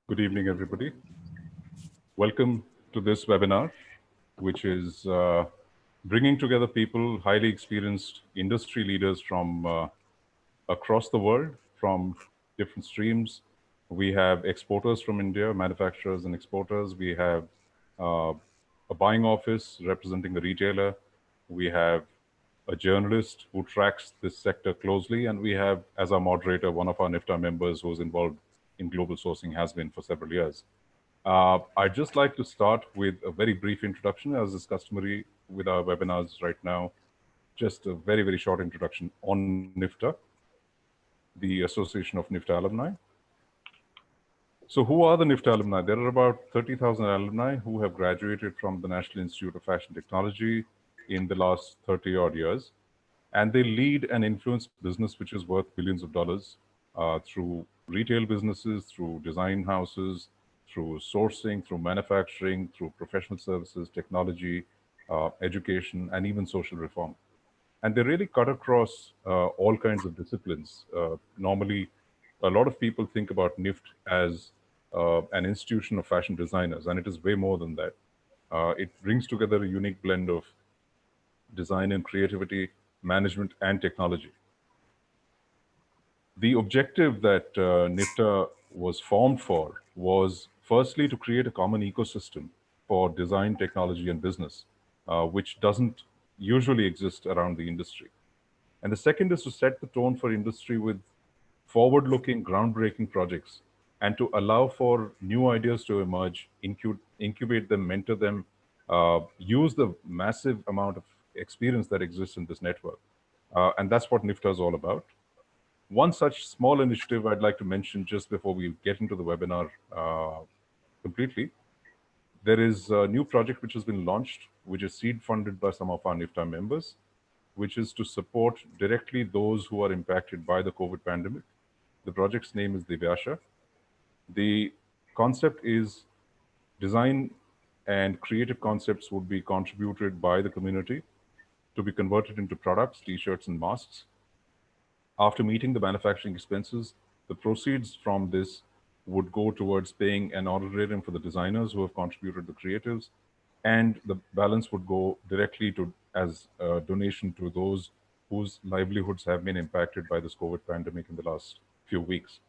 Good evening, everybody. Welcome to this webinar, which is bringing together people, highly experienced industry leaders from across the world, from different streams. We have exporters from India, manufacturers and exporters. We have uh, a buying office representing a retailer. We have a journalist who tracks this sector closely. And we have, as our moderator, one of our NIFTA members who's involved in global sourcing, has been for several years. I'd just like to start with a very brief introduction, as is customary with our webinars right now. Just a very, very short introduction on NIFTA, the Association of NIFTA Alumni. So who are the NIFTA alumni? There are about 30,000 alumni who have graduated from the National Institute of Fashion Technology in the last 30 odd years. And they lead and influence business which is worth billions of dollars through retail businesses, through design houses, through sourcing, through manufacturing, through professional services, technology, education, and even social reform. And they really cut across all kinds of disciplines. Normally, a lot of people think about NIFT as an institution of fashion designers, and it is way more than that. It brings together a unique blend of design and creativity, management, and technology. The objective that NIFTA was formed for was firstly to create a common ecosystem for design, technology, and business, which doesn't usually exist around the industry. And the second is to set the tone for industry with forward-looking, groundbreaking projects and to allow for new ideas to emerge, incubate them, mentor them, use the massive amount of experience that exists in this network. And that's what NIFTA is all about. One such small initiative I'd like to mention just before we get into the webinar completely. There is a new project which has been launched, which is seed funded by some of our NIFTA members, which is to support directly those who are impacted by the COVID pandemic. The project's name is Divyasha. The concept is design and creative concepts would be contributed by the community to be converted into products, t-shirts, and masks. After meeting the manufacturing expenses, the proceeds from this would go towards paying an honorarium for the designers who have contributed the creatives, and the balance would go directly to as a donation to those whose livelihoods have been impacted by this COVID pandemic in the last few weeks.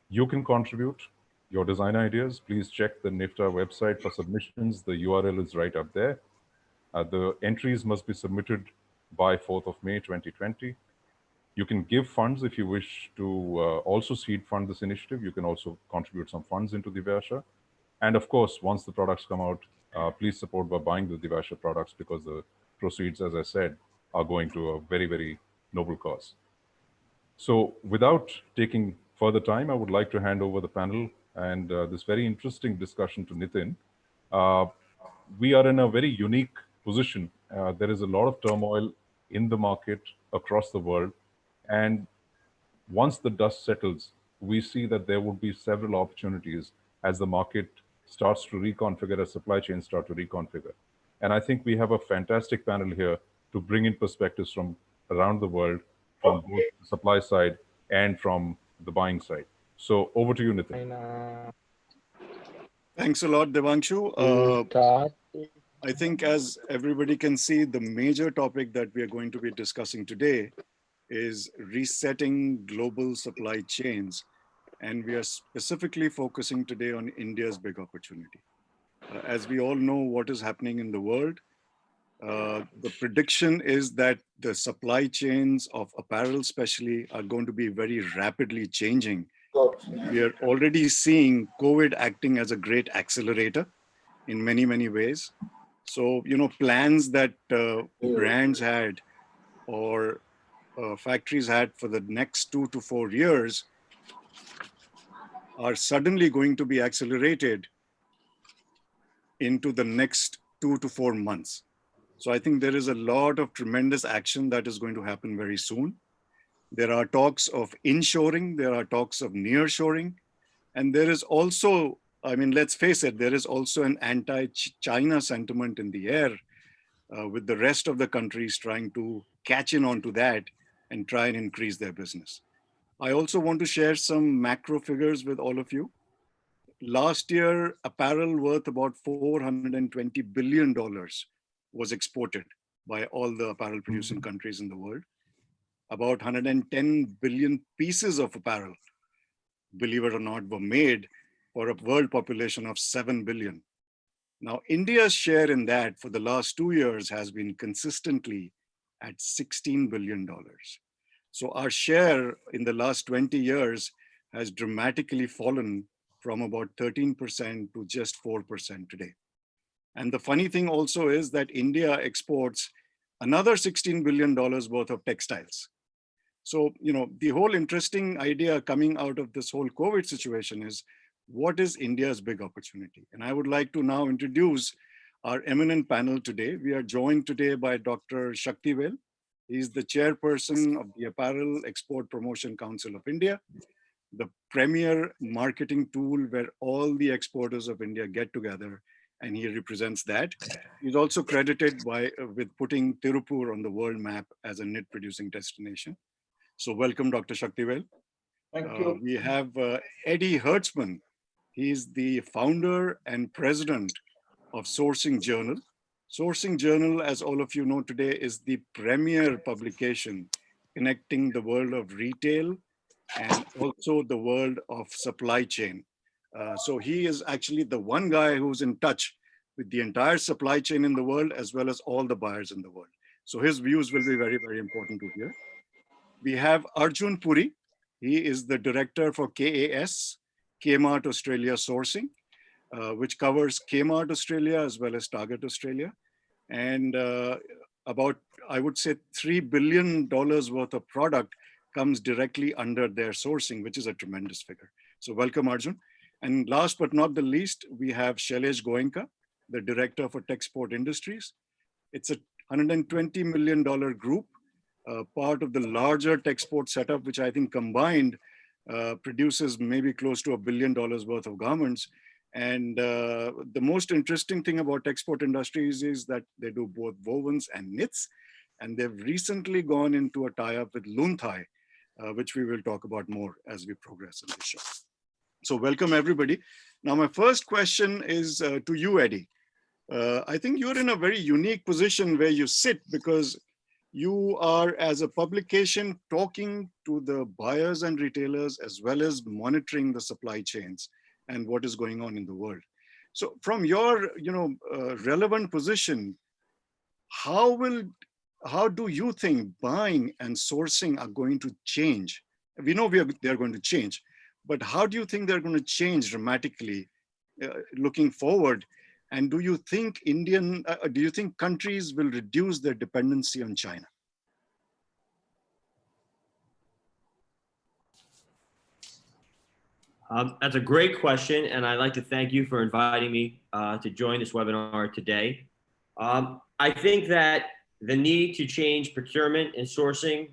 You can contribute your design ideas. Please check the NIFTA website for submissions. The URL is right up there. The entries must be submitted by 4th of May, 2020. You can give funds if you wish to also seed fund this initiative. You can also contribute some funds into Divyasha. And of course, once the products come out, please support by buying the Divyasha products because the proceeds, as I said, are going to a very, very noble cause. So without taking further time, I would like to hand over the panel and this very interesting discussion to Nitin. We are in a very unique position. There is a lot of turmoil in the market across the world. And once the dust settles, we see that there would be several opportunities as the market starts to reconfigure, as supply chains start to reconfigure. And I think we have a fantastic panel here to bring in perspectives from around the world, from both the supply side and from the buying side. So over to you, Nitin. Thanks a lot, Devanshu. I think as everybody can see, the major topic that we are going to be discussing today is resetting global supply chains. And we are specifically focusing today on India's big opportunity. As we all know what is happening in the world, the prediction is that the supply chains of apparel especially are going to be very rapidly changing. We are already seeing COVID acting as a great accelerator in many, many ways. So, plans that brands had or factories had for the next 2 to 4 years are suddenly going to be accelerated into the next 2 to 4 months. So I think there is a lot of tremendous action that is going to happen very soon. There are talks of inshoring, there are talks of nearshoring, and there is also, let's face it, there is also an anti-China sentiment in the air with the rest of the countries trying to catch in onto that and try and increase their business. I also want to share some macro figures with all of you. last year, apparel worth about $420 billion was exported by all the apparel producing countries in the world. About 110 billion pieces of apparel, believe it or not, were made for a world population of 7 billion. Now, India's share in that for the last 2 years has been consistently at $16 billion. So our share in the last 20 years has dramatically fallen from about 13% to just 4% today. And the funny thing also is that India exports another $16 billion worth of textiles. So, the whole interesting idea coming out of this whole COVID situation is, what is India's big opportunity? And I would like to now introduce our eminent panel today. We are joined today by Dr. Shaktivel. He's the chairperson of the Apparel Export Promotion Council of India, the premier marketing tool where all the exporters of India get together, and he represents that. He's also credited with putting Tirupur on the world map as a knit producing destination. So welcome, Dr. Shaktivel. Thank you. We have Eddie Hertzman. He's the founder and president of Sourcing Journal. Sourcing Journal, as all of you know today, is the premier publication connecting the world of retail and also the world of supply chain. So he is actually the one guy who's in touch with the entire supply chain in the world, as well as all the buyers in the world. So his views will be very, very important to hear. We have Arjun Puri. He is the director for KAS, Kmart Australia Sourcing, which covers Kmart Australia as well as Target Australia. And about, I would say, $3 billion worth of product comes directly under their sourcing, which is a tremendous figure. So welcome, Arjun. And last but not the least, we have Shailesh Goenka, the director for Techsport Industries. It's a $120 million group, part of the larger Techsport setup, which I think combined produces maybe close to $1 billion worth of garments. And the most interesting thing about Techsport Industries is that they do both wovens and knits. And they've recently gone into a tie-up with Lunthai, which we will talk about more as we progress in the show. So welcome, everybody. Now, my first question is to you, Eddie. I think you're in a very unique position where you sit, because you are, as a publication, talking to the buyers and retailers, as well as monitoring the supply chains and what is going on in the world. So from your relevant position, how do you think buying and sourcing are going to change? We know they're going to change, but how do you think they're going to change dramatically looking forward? And do you think countries will reduce their dependency on China? That's a great question, and I'd like to thank you for inviting me to join this webinar today. I think that the need to change procurement and sourcing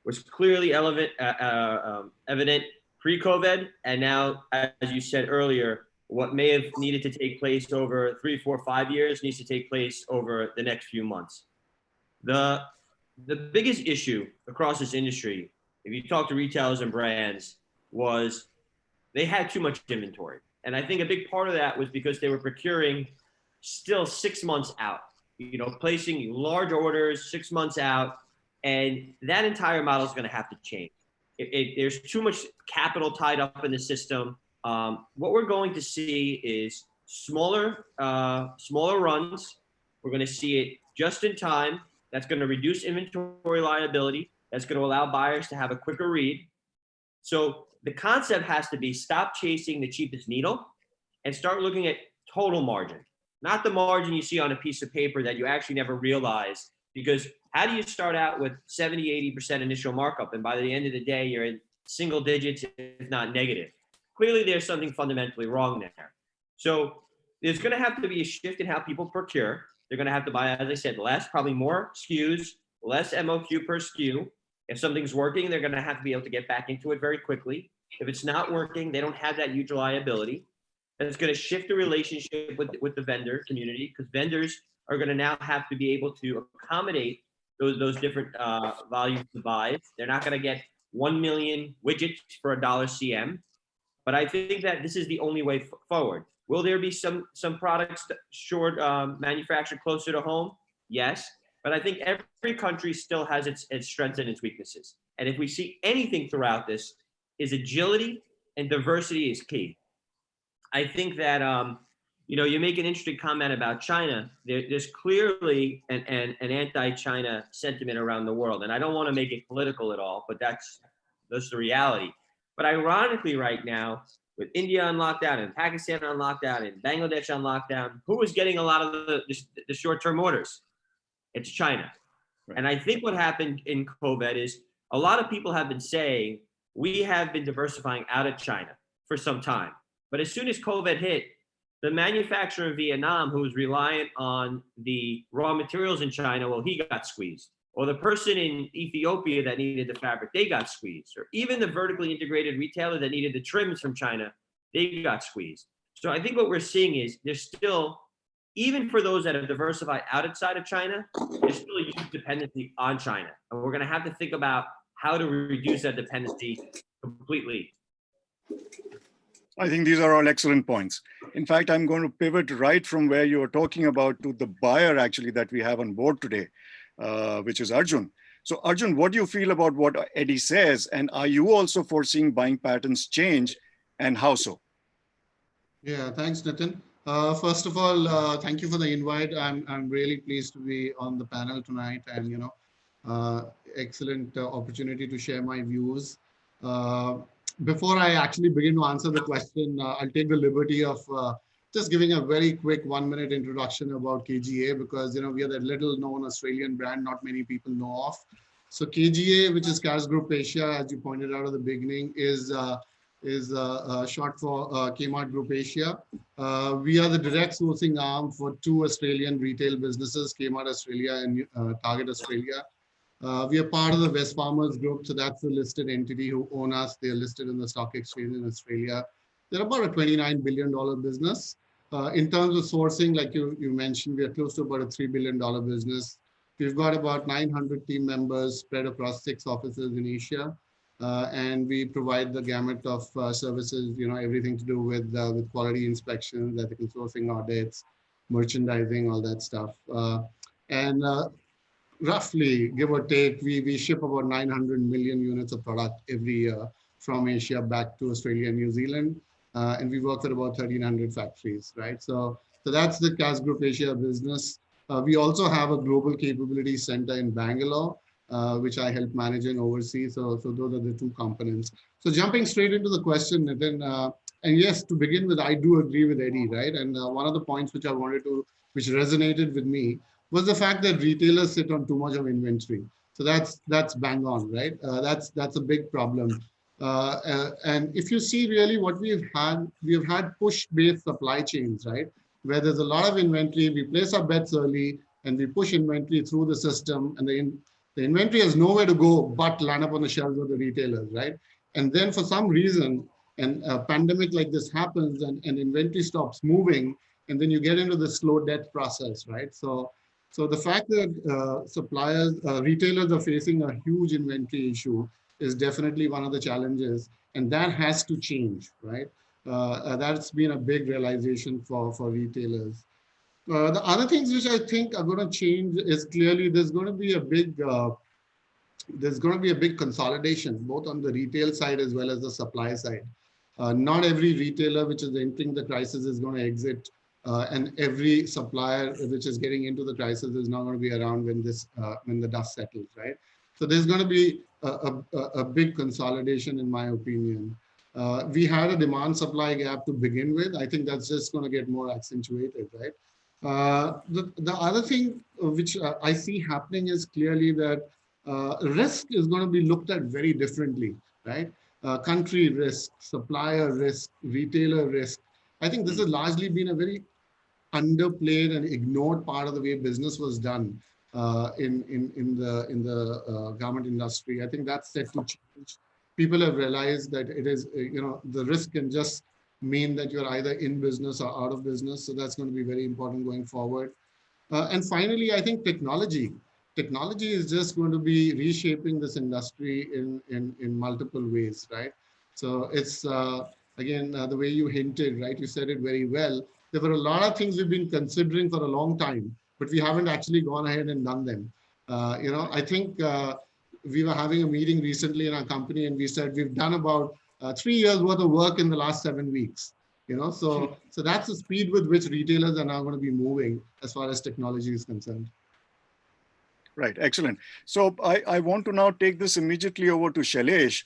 was clearly evident pre-COVID, and now, as you said earlier, what may have needed to take place over 3, 4, 5 years needs to take place over the next few months. The biggest issue across this industry, if you talk to retailers and brands, was they had too much inventory. And I think a big part of that was because they were procuring still 6 months out, placing large orders 6 months out, and that entire model is going to have to change. There's too much capital tied up in the system. What we're going to see is smaller runs. We're going to see it just in time. That's going to reduce inventory liability. That's going to allow buyers to have a quicker read. So the concept has to be stop chasing the cheapest needle and start looking at total margin, not the margin you see on a piece of paper that you actually never realize. Because how do you start out with 70, 80% initial markup, and by the end of the day, you're in single digits, if not negative? Clearly, there's something fundamentally wrong there. So there's going to have to be a shift in how people procure. They're going to have to buy, as I said, probably more SKUs, less MOQ per SKU. If something's working, they're going to have to be able to get back into it very quickly. If it's not working, they don't have that huge liability. And it's going to shift the relationship with the vendor community, because vendors are going to now have to be able to accommodate those different volumes of buys. They're not going to get 1 million widgets for $1 CM. But I think that this is the only way forward. Will there be some products short manufactured closer to home? Yes, but I think every country still has its strengths and its weaknesses. And if we see anything throughout this, is agility and diversity is key. I think that you make an interesting comment about China. There's clearly an anti-China sentiment around the world, and I don't want to make it political at all, but that's the reality. But ironically, right now, with India on lockdown and Pakistan on lockdown and Bangladesh on lockdown, who is getting a lot of the short-term orders? It's China. Right. And I think what happened in COVID is a lot of people have been saying we have been diversifying out of China for some time. But as soon as COVID hit, the manufacturer in Vietnam who was reliant on the raw materials in China, well, he got squeezed. Or the person in Ethiopia that needed the fabric, they got squeezed. Or even the vertically integrated retailer that needed the trims from China, they got squeezed. So I think what we're seeing is there's still, even for those that have diversified outside of China, there's still a huge dependency on China. And we're going to have to think about how to reduce that dependency completely. I think these are all excellent points. In fact, I'm going to pivot right from where you were talking about to the buyer actually that we have on board today, which is Arjun. So Arjun, what do you feel about what Eddie says? And are you also foreseeing buying patterns change, and how so? Yeah, thanks, Nitin. First of all, thank you for the invite. I'm really pleased to be on the panel tonight, and excellent opportunity to share my views. Before I actually begin to answer the question, I'll take the liberty of just giving a very quick 1-minute introduction about KGA, because we are that little known Australian brand not many people know of. So KGA, which is Cash Group Asia, as you pointed out at the beginning, is short for Kmart Group Asia. We are the direct sourcing arm for 2 Australian retail businesses, Kmart Australia and Target Australia. We are part of the Wesfarmers Group, so that's the listed entity who own us. They're listed in the stock exchange in Australia. They're about a $29 billion business. In terms of sourcing, like you mentioned, we are close to about a $3 billion business. We've got about 900 team members spread across 6 offices in Asia. And we provide the gamut of services, everything to do with quality inspections, ethical sourcing audits, merchandising, all that stuff. Roughly, give or take, we ship about 900 million units of product every year from Asia back to Australia and New Zealand. And we work with about 1,300 factories, right? So that's the Cash Group Asia business. We also have a global capability center in Bangalore, which I help manage and oversee. So those are the 2 components. So jumping straight into the question, Nitin, and yes, to begin with, I do agree with Eddie, right? And one of the points which which resonated with me was the fact that retailers sit on too much of inventory. So that's bang on, right? That's a big problem. And if you see really what we've had push-based supply chains, right? Where there's a lot of inventory, we place our bets early and we push inventory through the system, and the inventory has nowhere to go but land up on the shelves of the retailers, right? And then for some reason, and a pandemic like this happens and inventory stops moving, and then you get into the slow death process, right? So the fact that retailers are facing a huge inventory issue is definitely one of the challenges, and that has to change, right? That's been a big realization for retailers. The other things which I think are going to change is clearly there's going to be a big consolidation, both on the retail side as well as the supply side. Not every retailer which is entering the crisis is going to exit. And every supplier which is getting into the crisis is not going to be around when the dust settles, right? So there's going to be a big consolidation, in my opinion. We had a demand-supply gap to begin with. I think that's just going to get more accentuated, right? The other thing which I see happening is clearly that risk is going to be looked at very differently, right? Country risk, supplier risk, retailer risk. I think this has largely been a very underplayed and ignored part of the way business was done in the garment industry. I think that's set to change. People have realized that it is, the risk can just mean that you're either in business or out of business. So that's going to be very important going forward. And finally, I think technology is just going to be reshaping this industry in multiple ways, right? So it's again, the way you hinted, right? You said it very well. There were a lot of things we've been considering for a long time, but we haven't actually gone ahead and done them. I think we were having a meeting recently in our company, and we said we've done about 3 years worth of work in the last 7 weeks. So that's the speed with which retailers are now going to be moving as far as technology is concerned. Right, excellent. So I want to now take this immediately over to Shailesh.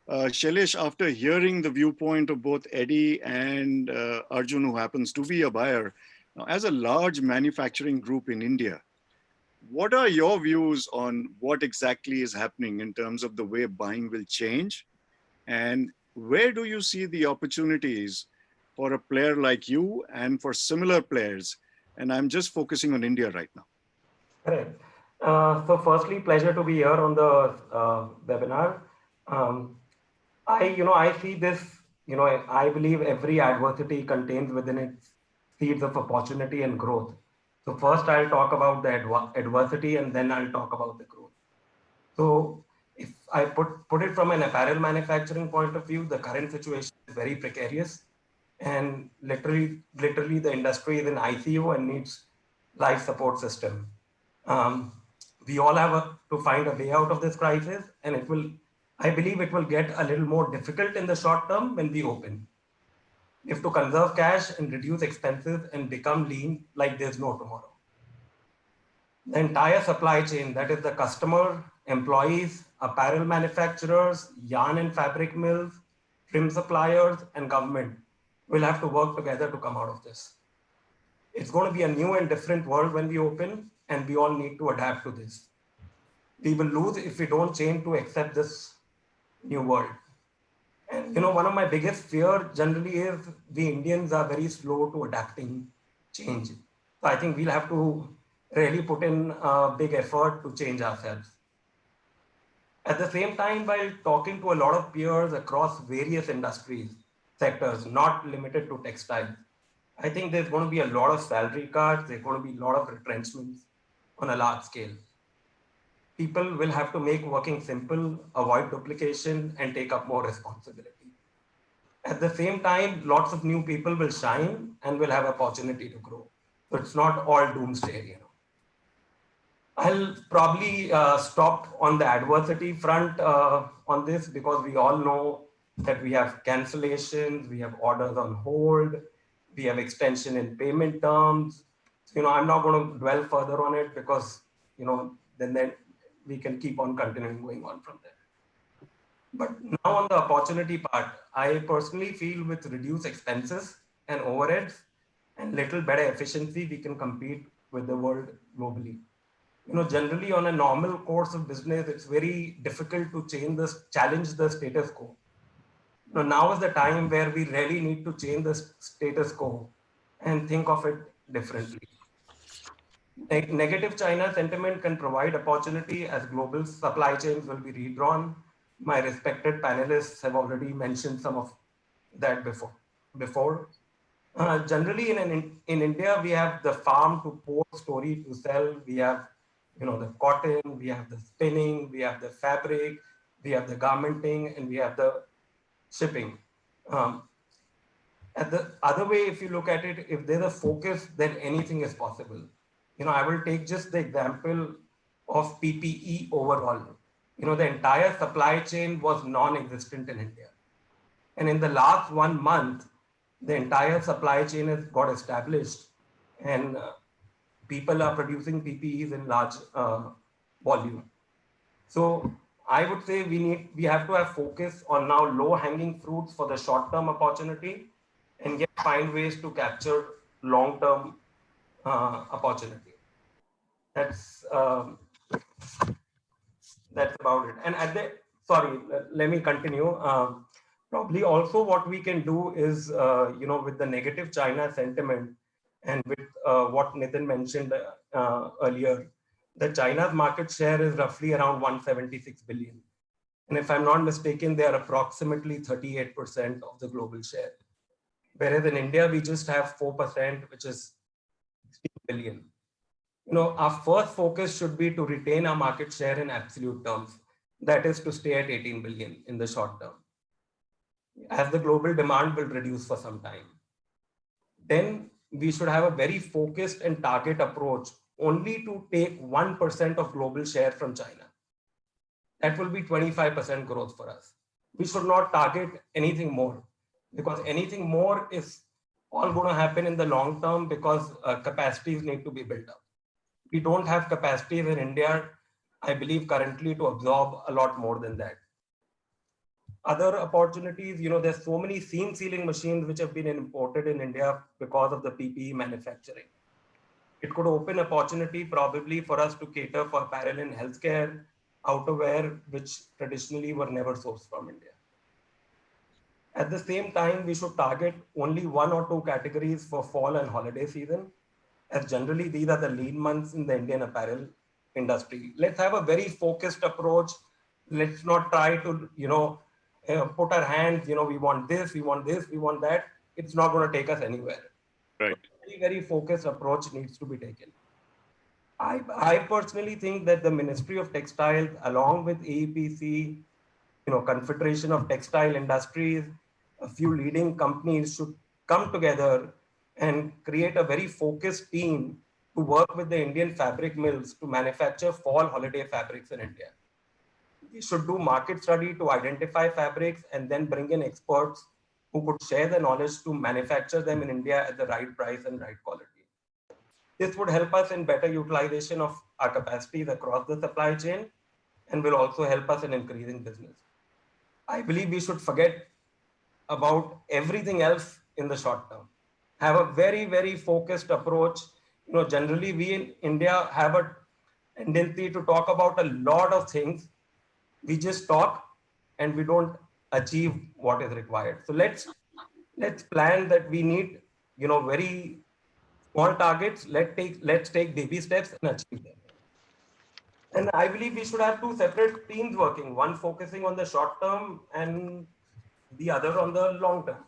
Shailesh, after hearing the viewpoint of both Eddie and Arjun, who happens to be a buyer, now, as a large manufacturing group in India, what are your views on what exactly is happening in terms of the way buying will change? And where do you see the opportunities for a player like you and for similar players? And I'm just focusing on India right now. Correct. So firstly, pleasure to be here on the webinar. I see this, I believe every adversity contains within it seeds of opportunity and growth. So first I'll talk about the adversity, and then I'll talk about the growth. So if I put it from an apparel manufacturing point of view, the current situation is very precarious, and literally the industry is in ICU and needs life support system. We all have to find a way out of this crisis, and I believe it will get a little more difficult in the short term when we open. We have to conserve cash and reduce expenses and become lean like there's no tomorrow. The entire supply chain, that is the customer, employees, apparel manufacturers, yarn and fabric mills, trim suppliers, and government will have to work together to come out of this. It's going to be a new and different world when we open, and we all need to adapt to this. We will lose if we don't change to accept this new world. And one of my biggest fear generally is we Indians are very slow to adapting change. So I think we'll have to really put in a big effort to change ourselves. At the same time, while talking to a lot of peers across various industries, sectors, not limited to textiles, I think there's going to be a lot of salary cuts, there's going to be a lot of retrenchments on a large scale. People will have to make working simple, avoid duplication, and take up more responsibility. At the same time, lots of new people will shine and will have opportunity to grow. So it's not all doomsday, I'll probably stop on the adversity front on this, because we all know that we have cancellations, we have orders on hold, we have extension in payment terms. So, I'm not going to dwell further on it, because, then we can keep on continuing going on from there. But now on the opportunity part, I personally feel with reduced expenses and overheads and little better efficiency, we can compete with the world globally. Generally on a normal course of business, it's very difficult to challenge the status quo. Now is the time where we really need to change the status quo and think of it differently. Negative China sentiment can provide opportunity as global supply chains will be redrawn. My respected panelists have already mentioned some of that before. Generally in India, we have the farm to port story to sell. We have the cotton, we have the spinning, we have the fabric, we have the garmenting, and we have the shipping. At the other way, if you look at it, if there's a focus, then anything is possible. I will take just the example of PPE overall. The entire supply chain was non-existent in India. And in the last 1 month, the entire supply chain has got established, and people are producing PPEs in large volume. So I would say we have to have focus on now low-hanging fruits for the short-term opportunity, and yet find ways to capture long-term opportunity. That's about it. And let me continue. Probably also what we can do is, with the negative China sentiment, and with what Nitin mentioned earlier, the China's market share is roughly around 176 billion. And if I'm not mistaken, they are approximately 38% of the global share. Whereas in India, we just have 4%, which is 16 billion. Our first focus should be to retain our market share in absolute terms. That is to stay at 18 billion in the short term. as the global demand will reduce for some time. Then we should have a very focused and target approach only to take 1% of global share from China. That will be 25% growth for us. We should not target anything more, because anything more is all going to happen in the long term, because capacities need to be built up. We don't have capacities in India, I believe, currently to absorb a lot more than that. Other opportunities, there's so many seam sealing machines which have been imported in India because of the PPE manufacturing. It could open opportunity probably for us to cater for apparel and healthcare, outerwear, which traditionally were never sourced from India. At the same time, we should target only 1 or 2 categories for fall and holiday season, as generally these are the lean months in the Indian apparel industry. Let's have a very focused approach. Let's not try to, put our hands, we want this, we want this, we want that. It's not going to take us anywhere. Right. So very, very focused approach needs to be taken. I personally think that the Ministry of Textiles, along with AEPC, Confederation of Textile Industries, a few leading companies should come together and create a very focused team to work with the Indian fabric mills to manufacture fall holiday fabrics in India. We should do market study to identify fabrics and then bring in experts who could share the knowledge to manufacture them in India at the right price and right quality. This would help us in better utilization of our capacities across the supply chain and will also help us in increasing business. I believe we should forget about everything else in the short term. Have a very, very focused approach. Generally we in India have a tendency to talk about a lot of things. We just talk and we don't achieve what is required. So let's plan that we need, very small targets. Let's take baby steps and achieve them. And I believe we should have 2 separate teams working, one focusing on the short term and the other on the long term.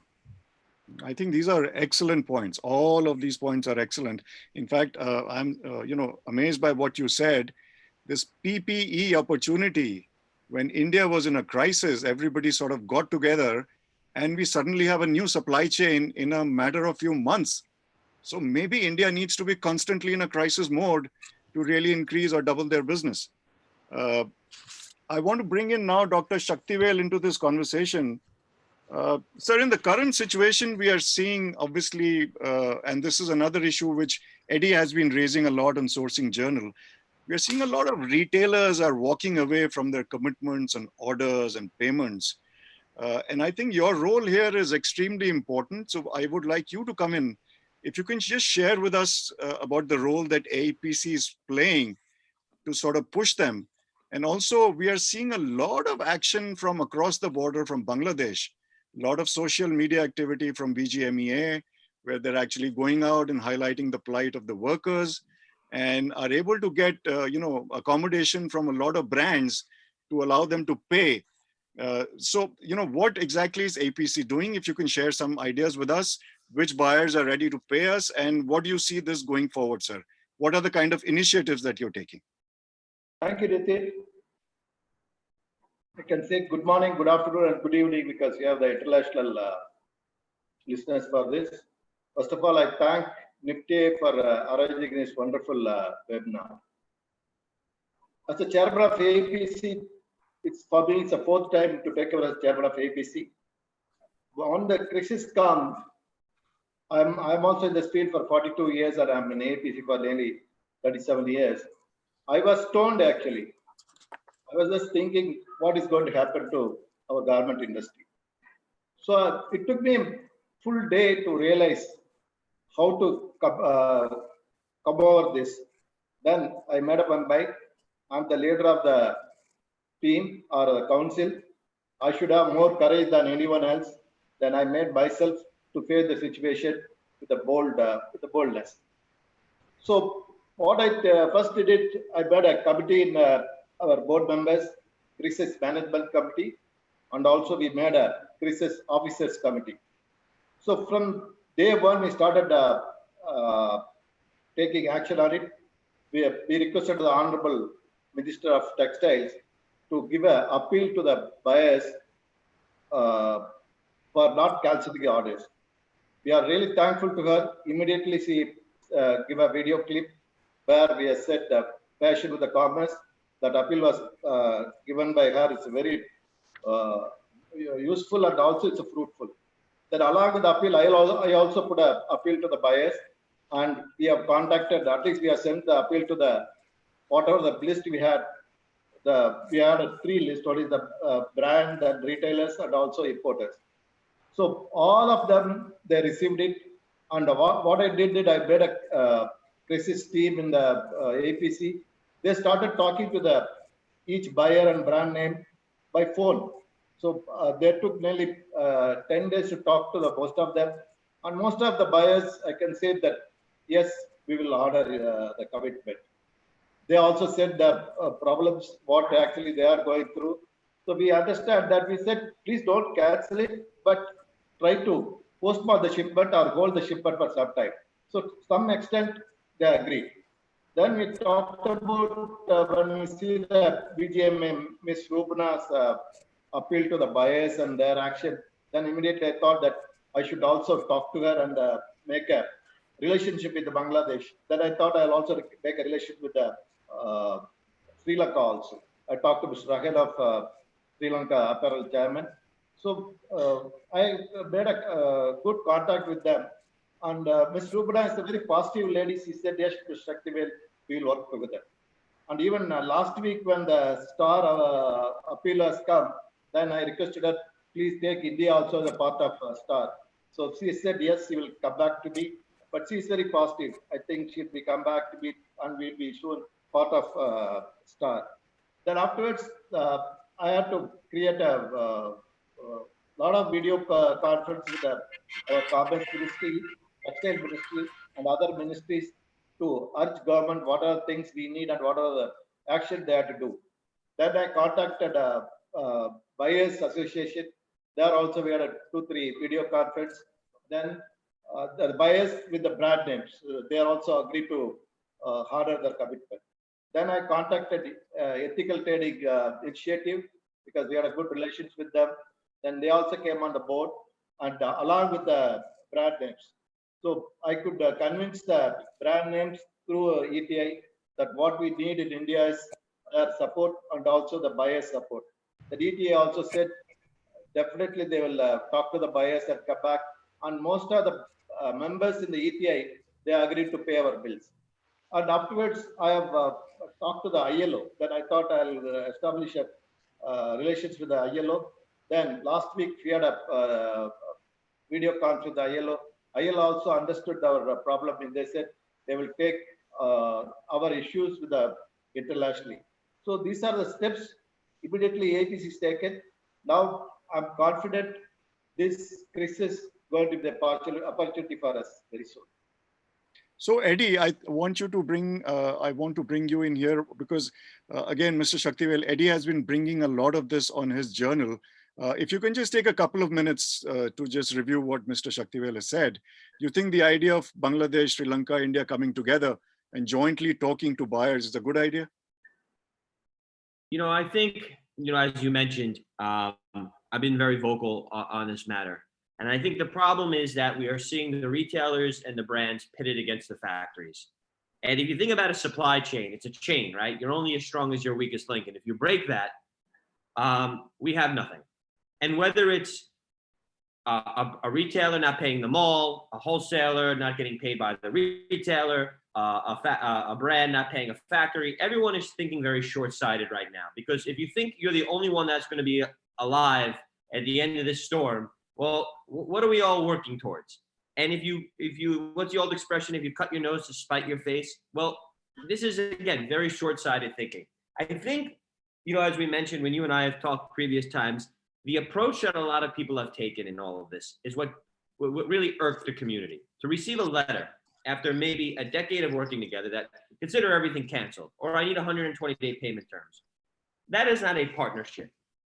I think these are excellent points. All of these points are excellent. In fact, I'm amazed by what you said. This PPE opportunity, when India was in a crisis, everybody sort of got together and we suddenly have a new supply chain in a matter of few months. So maybe India needs to be constantly in a crisis mode to really increase or double their business. I want to bring in now Dr. Shaktivel into this conversation. Sir, in the current situation, we are seeing obviously, and this is another issue which Eddie has been raising a lot on Sourcing Journal. We are seeing a lot of retailers are walking away from their commitments and orders and payments. And I think your role here is extremely important. So I would like you to come in. If you can just share with us about the role that AEPC is playing to sort of push them. And also we are seeing a lot of action from across the border from Bangladesh, a lot of social media activity from BGMEA, where they're actually going out and highlighting the plight of the workers and are able to get, accommodation from a lot of brands to allow them to pay. So, what exactly is AEPC doing? If you can share some ideas with us, which buyers are ready to pay us, and what do you see this going forward, sir? What are the kind of initiatives that you're taking? Thank you, Ritik. I can say good morning, good afternoon, and good evening because we have the international listeners for this. First of all, I thank NIFTA for arranging this wonderful webinar. As the chairman of AEPC, for me, it's the 4th time to take over as chairman of AEPC. When the crisis comes, I'm also in this field for 42 years and I'm in AEPC for nearly 37 years. I was stoned actually. I was just thinking what is going to happen to our garment industry. So it took me a full day to realize how to come over this. Then I made up my mind. I'm the leader of the team or the council. I should have more courage than anyone else. Then I made myself to face the situation with a boldness. So what I first did, I made a committee in our board members, crisis management committee, and also we made a crisis officers committee. So from day one, we started taking action on it. We requested the Honorable Minister of Textiles to give an appeal to the buyers for not cancelling the orders. We are really thankful to her. Immediately she give a video clip where we have said passion with the commerce. That appeal was given by her. It's very useful and also it's fruitful. Then along with the appeal, I also put an appeal to the buyers, and we have contacted, at least we have sent the appeal to the, whatever the list we had. We had a 3 list, what is the brand, the retailers, and also importers. So all of them, they received it. And what I did, I made a crisis team in the AEPC. They started talking to each buyer and brand name by phone. So they took nearly 10 days to talk to most of them. And most of the buyers, I can say that, yes, we will order the commitment. They also said the problems, what actually they are going through. So we understand that. We said, please don't cancel it, but try to postpone the shipment or hold the shipment for some time. So to some extent, they agreed. Then we talked about when we see the BGM, Ms. Rubna's appeal to the buyers and their action, then immediately I thought that I should also talk to her and make a relationship with Bangladesh. Then I thought I'll also make a relationship with the Sri Lanka also. I talked to Mr. Rahel of Sri Lanka Apparel Chairman. So I made a good contact with them. And Ms. Rubna is a very positive lady. She said, yes, Mr. Shaktivel, we will work together. And even last week when the Star appeal has come, then I requested her, please take India also as a part of Star. So she said, yes, she will come back to me. But she is very positive. I think she'll be come back to me and will be soon part of Star. Then afterwards, I had to create a lot of video conference with our Commerce Ministry, Textile Ministry, and other ministries to urge government what are things we need and what are the action they have to do. Then I contacted Buyers Association. There also we had a 2-3 video conference. Then the buyers with the brand names, they are also agreed to honor their commitment. Then I contacted Ethical Trading Initiative because we had a good relations with them. Then they also came on the board and along with the brand names. So I could convince the brand names through ETI that what we need in India is their support and also the buyer support. The ETI also said definitely they will talk to the buyers and come back. And most of the members in the ETI, they agreed to pay our bills. And afterwards, I have talked to the ILO. Then I thought I'll establish a relations with the ILO. Then last week we had a video conference with the ILO. ILO also understood our problem and they said they will take our issues with the internationally. So these are the steps immediately AEPC is taken. Now I'm confident this crisis is going to be the opportunity for us very soon. So Eddie, I want to bring you in here because again, Mr. Shaktivel, Eddie has been bringing a lot of this on his journal. If you can just take a couple of minutes to just review what Mr. Shaktivel has said. You think the idea of Bangladesh, Sri Lanka, India coming together and jointly talking to buyers is a good idea? You know, I think, you know, as you mentioned, I've been very vocal on this matter. And I think the problem is that we are seeing the retailers and the brands pitted against the factories. And if you think about a supply chain, it's a chain, right? You're only as strong as your weakest link. And if you break that, we have nothing. And whether it's a retailer not paying the mall, a wholesaler not getting paid by the retailer, a brand not paying a factory, everyone is thinking very short-sighted right now. Because if you think you're the only one that's going to be alive at the end of this storm, well, what are we all working towards? And if you, what's the old expression? If you cut your nose to spite your face, well, this is again very short-sighted thinking. I think, you know, as we mentioned when you and I have talked previous times, the approach that a lot of people have taken in all of this is what really irked the community. To receive a letter after maybe a decade of working together that consider everything canceled, or I need 120-day payment terms. That is not a partnership.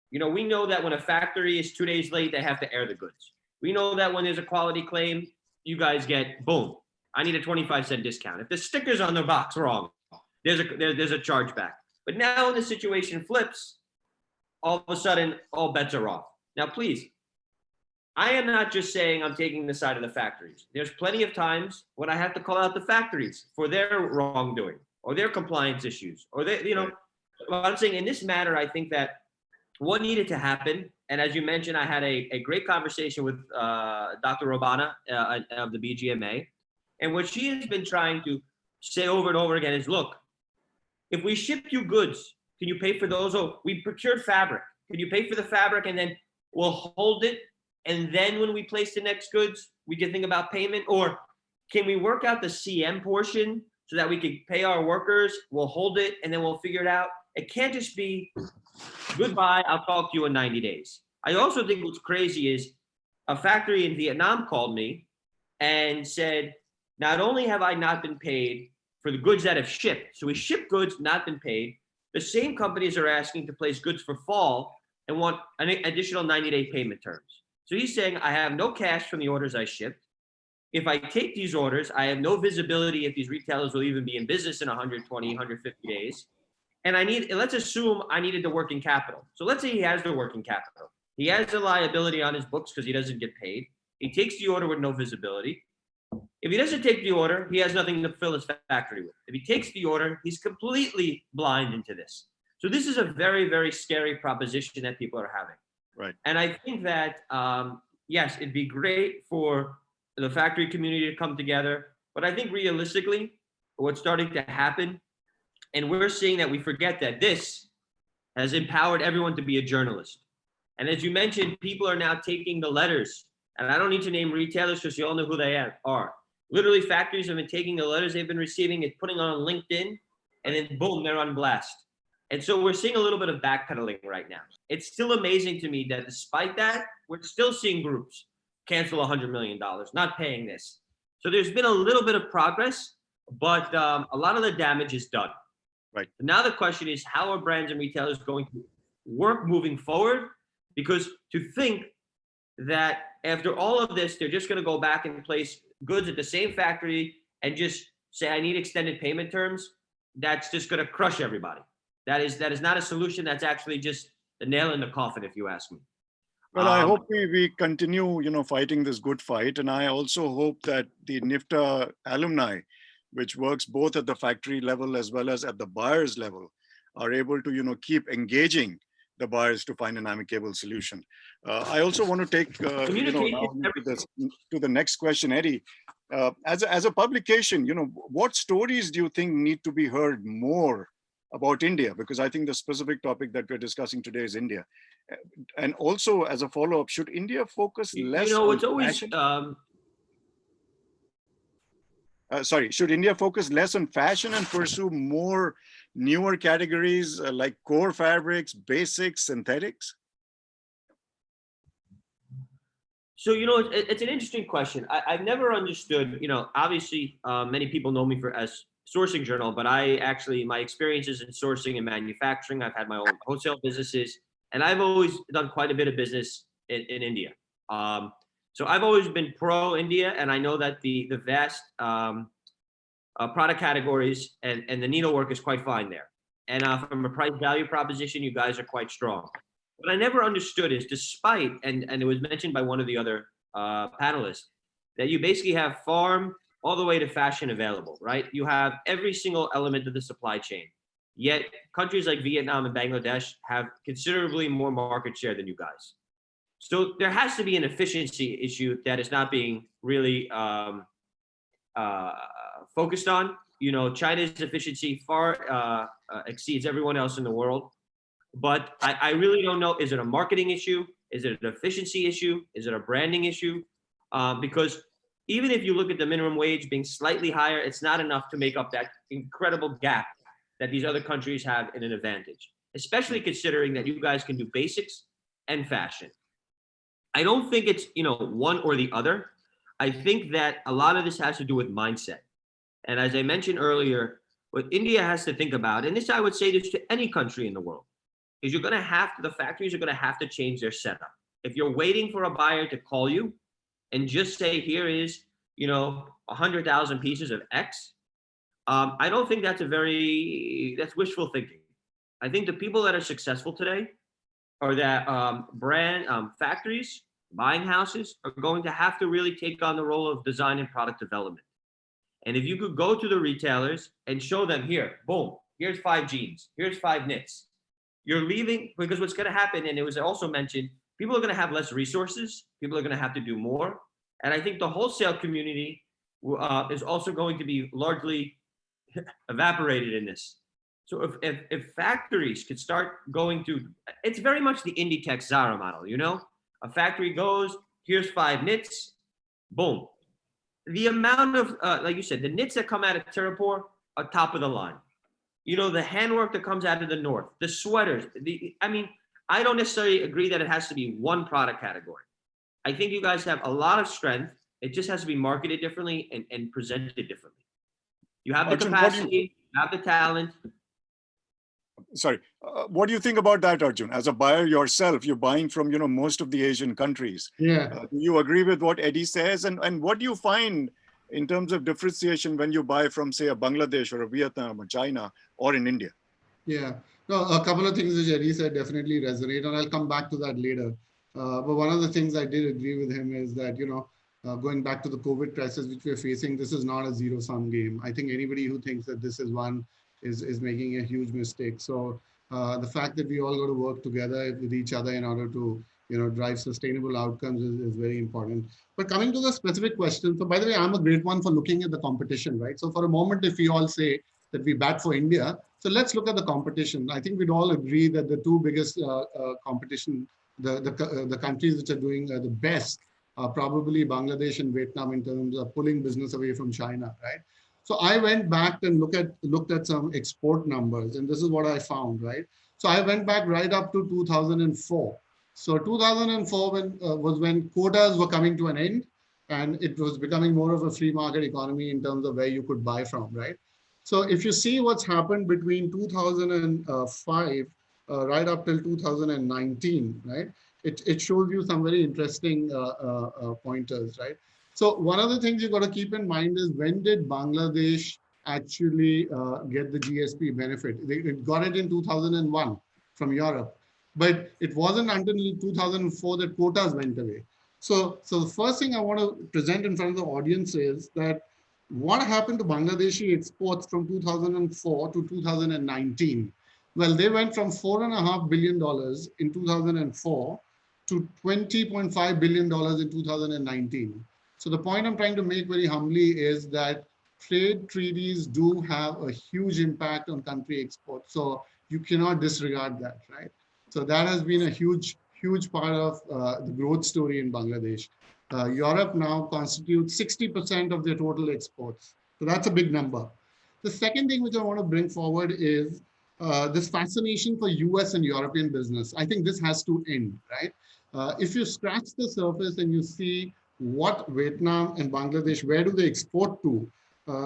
You know, we know that when a factory is 2 days late, they have to air the goods. We know that when there's a quality claim, you guys get, boom, I need a 25-cent discount. If the sticker's on the box wrong, there's a chargeback. But now when the situation flips, all of a sudden, all bets are off. Now, please, I am not just saying I'm taking the side of the factories. There's plenty of times when I have to call out the factories for their wrongdoing or their compliance issues or they, what I'm saying in this matter, I think that what needed to happen, and as you mentioned, I had a great conversation with Dr. Robana of the BGMA, and what she has been trying to say over and over again is, look, if we ship you goods, can you pay for those? Oh, we procured fabric. Can you pay for the fabric and then we'll hold it? And then when we place the next goods, we can think about payment? Or can we work out the CM portion so that we can pay our workers? We'll hold it and then we'll figure it out. It can't just be goodbye, I'll talk to you in 90 days. I also think what's crazy is a factory in Vietnam called me and said, not only have I not been paid for the goods that have shipped, so we ship goods, not been paid, the same companies are asking to place goods for fall and want an additional 90-day payment terms. So he's saying, I have no cash from the orders I shipped. If I take these orders, I have no visibility if these retailers will even be in business in 120, 150 days. And let's assume I needed the working capital. So let's say he has the working capital. He has the liability on his books because he doesn't get paid. He takes the order with no visibility. If he doesn't take the order, he has nothing to fill his factory with. If he takes the order, he's completely blind into this. So this is a very, very scary proposition that people are having. Right. And I think that, yes, it'd be great for the factory community to come together. But I think realistically, what's starting to happen, and we're seeing that we forget that this has empowered everyone to be a journalist. And as you mentioned, people are now taking the letters, and I don't need to name retailers because you all know who they are. Literally, factories have been taking the letters they've been receiving and putting on LinkedIn, and then boom, they're on blast. And so we're seeing a little bit of backpedaling right now. It's still amazing to me that despite that, we're still seeing groups cancel $100 million, not paying this. So there's been a little bit of progress, but a lot of the damage is done. Right. Now the question is, how are brands and retailers going to work moving forward? Because to think that after all of this, they're just going to go back and place goods at the same factory and just say, I need extended payment terms, that's just going to crush everybody. That is not a solution. That's actually just the nail in the coffin, if you ask me. Well, I hope we continue, fighting this good fight. And I also hope that the NIFTA alumni, which works both at the factory level as well as at the buyer's level, are able to, keep engaging the buyers to find an amicable solution. I also want to take, now to the next question, Eddie. As a publication, what stories do you think need to be heard more about India? Because I think the specific topic that we're discussing today is India. And also, as a follow-up, should India focus less on fashion? Should India focus less on fashion and pursue more newer categories like core fabrics, basics, synthetics? So, it's an interesting question. I've never understood, obviously many people know me as sourcing journal, but my experiences in sourcing and manufacturing, I've had my own wholesale businesses, and I've always done quite a bit of business in India. So I've always been pro-India, and I know that the vast product categories and the needlework is quite fine there. And from a price value proposition, you guys are quite strong. What I never understood is despite, and it was mentioned by one of the other panelists, that you basically have farm all the way to fashion available, right? You have every single element of the supply chain. Yet countries like Vietnam and Bangladesh have considerably more market share than you guys. So there has to be an efficiency issue that is not being really focused on. China's efficiency far exceeds everyone else in the world. But I really don't know, is it a marketing issue? Is it an efficiency issue? Is it a branding issue? Because even if you look at the minimum wage being slightly higher, it's not enough to make up that incredible gap that these other countries have in an advantage, especially considering that you guys can do basics and fashion. I don't think it's, one or the other. I think that a lot of this has to do with mindset. And as I mentioned earlier, what India has to think about, and this I would say this to any country in the world, is the factories are going to have to change their setup. If you're waiting for a buyer to call you and just say, here is, 100,000 pieces of X, I don't think that's that's wishful thinking. I think the people that are successful today are that factories buying houses are going to have to really take on the role of design and product development. And if you could go to the retailers and show them, here, boom, here's 5 jeans, here's 5 knits. You're leaving, because what's going to happen, and it was also mentioned, people are going to have less resources. People are going to have to do more. And I think the wholesale community is also going to be largely evaporated in this. So if factories could start going to, it's very much the Inditex Zara model, you know? A factory goes, here's 5 knits, boom. The amount of, like you said, the knits that come out of Tirupur are top of the line. You know, the handwork that comes out of the north, the sweaters. I mean, I don't necessarily agree that it has to be one product category. I think you guys have a lot of strength. It just has to be marketed differently and presented differently. You have the Arjun, capacity, you have the talent. Sorry, what do you think about that, Arjun? As a buyer yourself, you're buying from, you know, most of the Asian countries. Yeah. Do you agree with what Eddie says? And what do you find in terms of differentiation when you buy from, say, a Bangladesh or a Vietnam or China or in India? Yeah, no, a couple of things which Eddie said definitely resonate, and I'll come back to that later. But one of the things I did agree with him is that, you know, going back to the COVID crisis which we're facing, this is not a zero-sum game. I think anybody who thinks that this is one is making a huge mistake. So the fact that we all got to work together with each other in order to, you know, drive sustainable outcomes is very important. But coming to the specific question, so by the way, I'm a great one for looking at the competition, right? So for a moment, if we all say that we bat for India, so let's look at the competition. I think we'd all agree that the two biggest competition, the countries which are doing the best are probably Bangladesh and Vietnam in terms of pulling business away from China, right? So I went back and looked at some export numbers, and this is what I found, right? So I went back right up to 2004. So 2004 was when quotas were coming to an end, and it was becoming more of a free market economy in terms of where you could buy from, right? So if you see what's happened between 2005 right up till 2019, right? It shows you some very interesting pointers, right? So one of the things you got to keep in mind is, when did Bangladesh actually get the GSP benefit? It got it in 2001 from Europe, but it wasn't until 2004 that quotas went away. So the first thing I want to present in front of the audience is that what happened to Bangladeshi exports from 2004 to 2019? Well, they went from $4.5 billion in 2004 to $20.5 billion in 2019. So the point I'm trying to make very humbly is that trade treaties do have a huge impact on country exports. So you cannot disregard that, right? So that has been a huge part of the growth story in Bangladesh. Europe now constitutes 60% of their total exports. So that's a big number. The second thing which I want to bring forward is this fascination for US and European business. I think this has to end, right? If you scratch the surface and you see what Vietnam and Bangladesh, where do they export to?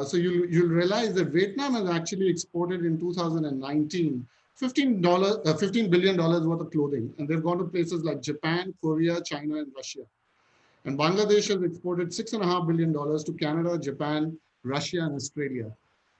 So you'll realize that Vietnam has actually exported in 2019 $15 billion worth of clothing, and they've gone to places like Japan, Korea, China, and Russia. And Bangladesh has exported $6.5 billion to Canada, Japan, Russia, and Australia.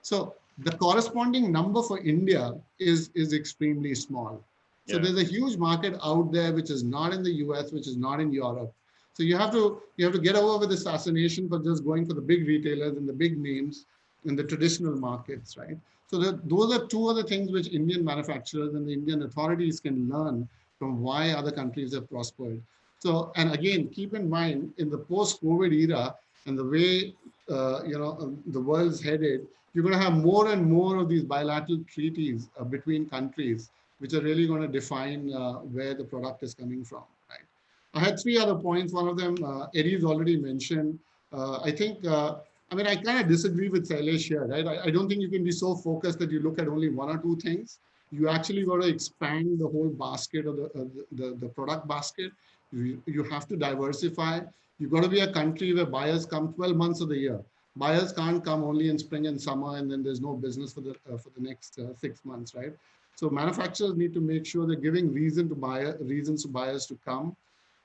So the corresponding number for India is extremely small. So there's a huge market out there which is not in the US, which is not in Europe. So you have to get over this fascination for just going for the big retailers and the big names in the traditional markets, right? So those are two other things which Indian manufacturers and the Indian authorities can learn from why other countries have prospered. So, and again, keep in mind, in the post-COVID era and the way the world's headed, you're going to have more and more of these bilateral treaties between countries, which are really going to define where the product is coming from, right? I had three other points. One of them, Eddie's already mentioned. I kind of disagree with Sailesh here, right? I don't think you can be so focused that you look at only one or two things. You actually got to expand the whole basket of the product basket. You have to diversify. You've got to be a country where buyers come 12 months of the year. Buyers can't come only in spring and summer, and then there's no business for the next 6 months, right? So manufacturers need to make sure they're giving reasons to buyers to come.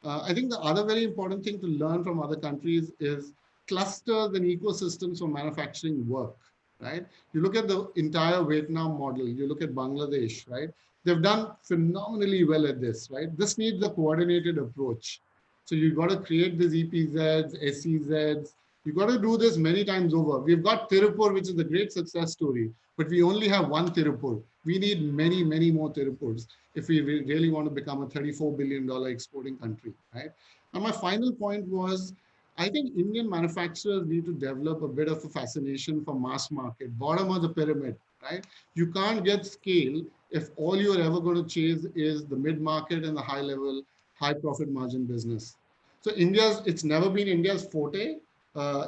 I think the other very important thing to learn from other countries is clusters and ecosystems for manufacturing work, right? You look at the entire Vietnam model, you look at Bangladesh, right? They've done phenomenally well at this, right? This needs a coordinated approach. So you've got to create these EPZs, SEZs. You've got to do this many times over. We've got Tirupur, which is a great success story, but we only have one Tirupur. We need many, many more Tirupurs if we really want to become a $34 billion exporting country, right? And my final point was, I think Indian manufacturers need to develop a bit of a fascination for mass market, bottom of the pyramid, right? You can't get scale if all you're ever going to chase is the mid-market and the high level, high profit margin business. So it's never been India's forte.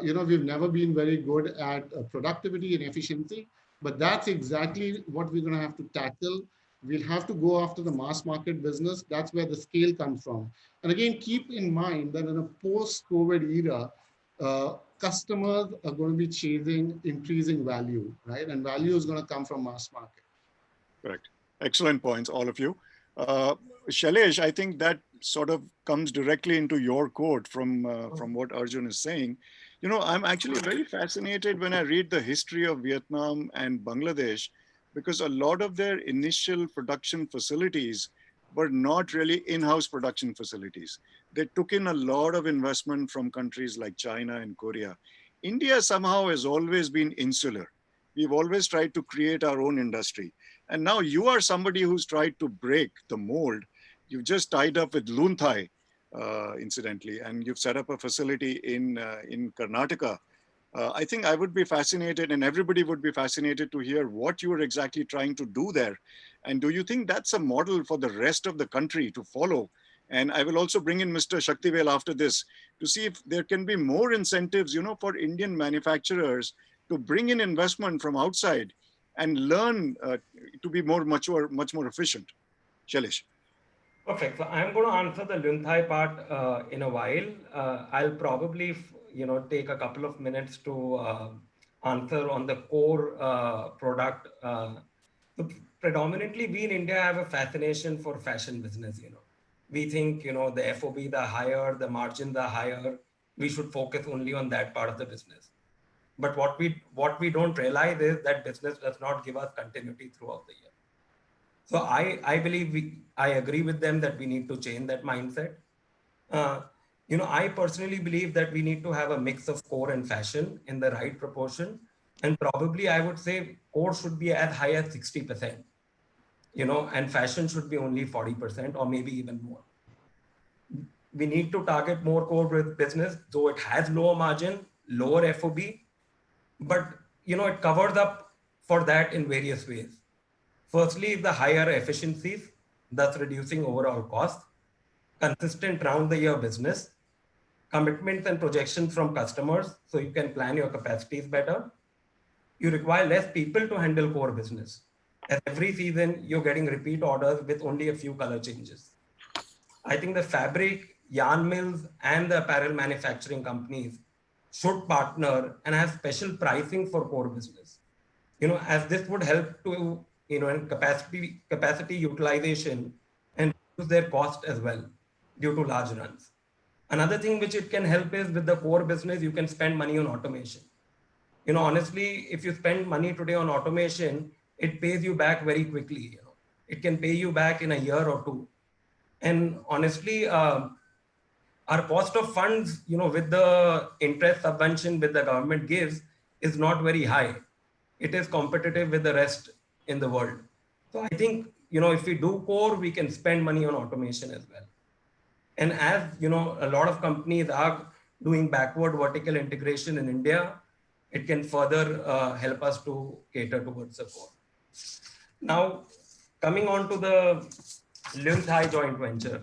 We've never been very good at productivity and efficiency, but that's exactly what we're going to have to tackle. We'll have to go after the mass market business. That's where the scale comes from. And again, keep in mind that in a post-COVID era, customers are going to be chasing increasing value, right? And value is going to come from mass market. Correct. Excellent points, all of you. Shailesh, I think that sort of comes directly into your quote from what Arjun is saying. I'm actually very fascinated when I read the history of Vietnam and Bangladesh, because a lot of their initial production facilities were not really in-house production facilities. They took in a lot of investment from countries like China and Korea. India somehow has always been insular. We've always tried to create our own industry. And now you are somebody who's tried to break the mold. You've just tied up with Lunthai, incidentally, and you've set up a facility in Karnataka. I think I would be fascinated, and everybody would be fascinated to hear what you are exactly trying to do there. And do you think that's a model for the rest of the country to follow? And I will also bring in Mr. Shaktivel after this to see if there can be more incentives, for Indian manufacturers to bring in investment from outside and learn to be much more efficient. Shailesh. Perfect. So I'm going to answer the Lunthai part in a while. I'll probably, take a couple of minutes to answer on the core product. So predominantly, we in India have a fascination for fashion business. We think, the FOB, the higher, the margin, the higher. We should focus only on that part of the business. But what we don't realize is that business does not give us continuity throughout the year. So I believe I agree with them that we need to change that mindset. I personally believe that we need to have a mix of core and fashion in the right proportion. And probably I would say core should be as high as 60%, and fashion should be only 40% or maybe even more. We need to target more core business, though it has lower margin, lower FOB, but it covers up for that in various ways. Firstly, the higher efficiencies, thus reducing overall cost, consistent round the year business, commitments and projections from customers so you can plan your capacities better. You require less people to handle core business. As every season, you're getting repeat orders with only a few color changes. I think the fabric, yarn mills, and the apparel manufacturing companies should partner and have special pricing for core business. As this would help to, in capacity utilization and reduce their cost as well due to large runs. Another thing which it can help is with the core business, you can spend money on automation. Honestly, if you spend money today on automation, it pays you back very quickly. It can pay you back in a year or two. And honestly, our cost of funds, with the interest subvention that the government gives is not very high. It is competitive with the rest in the world. So I think, if we do core, we can spend money on automation as well. And as, a lot of companies are doing backward vertical integration in India, it can further help us to cater towards the core. Now, coming on to the Lunthai joint venture.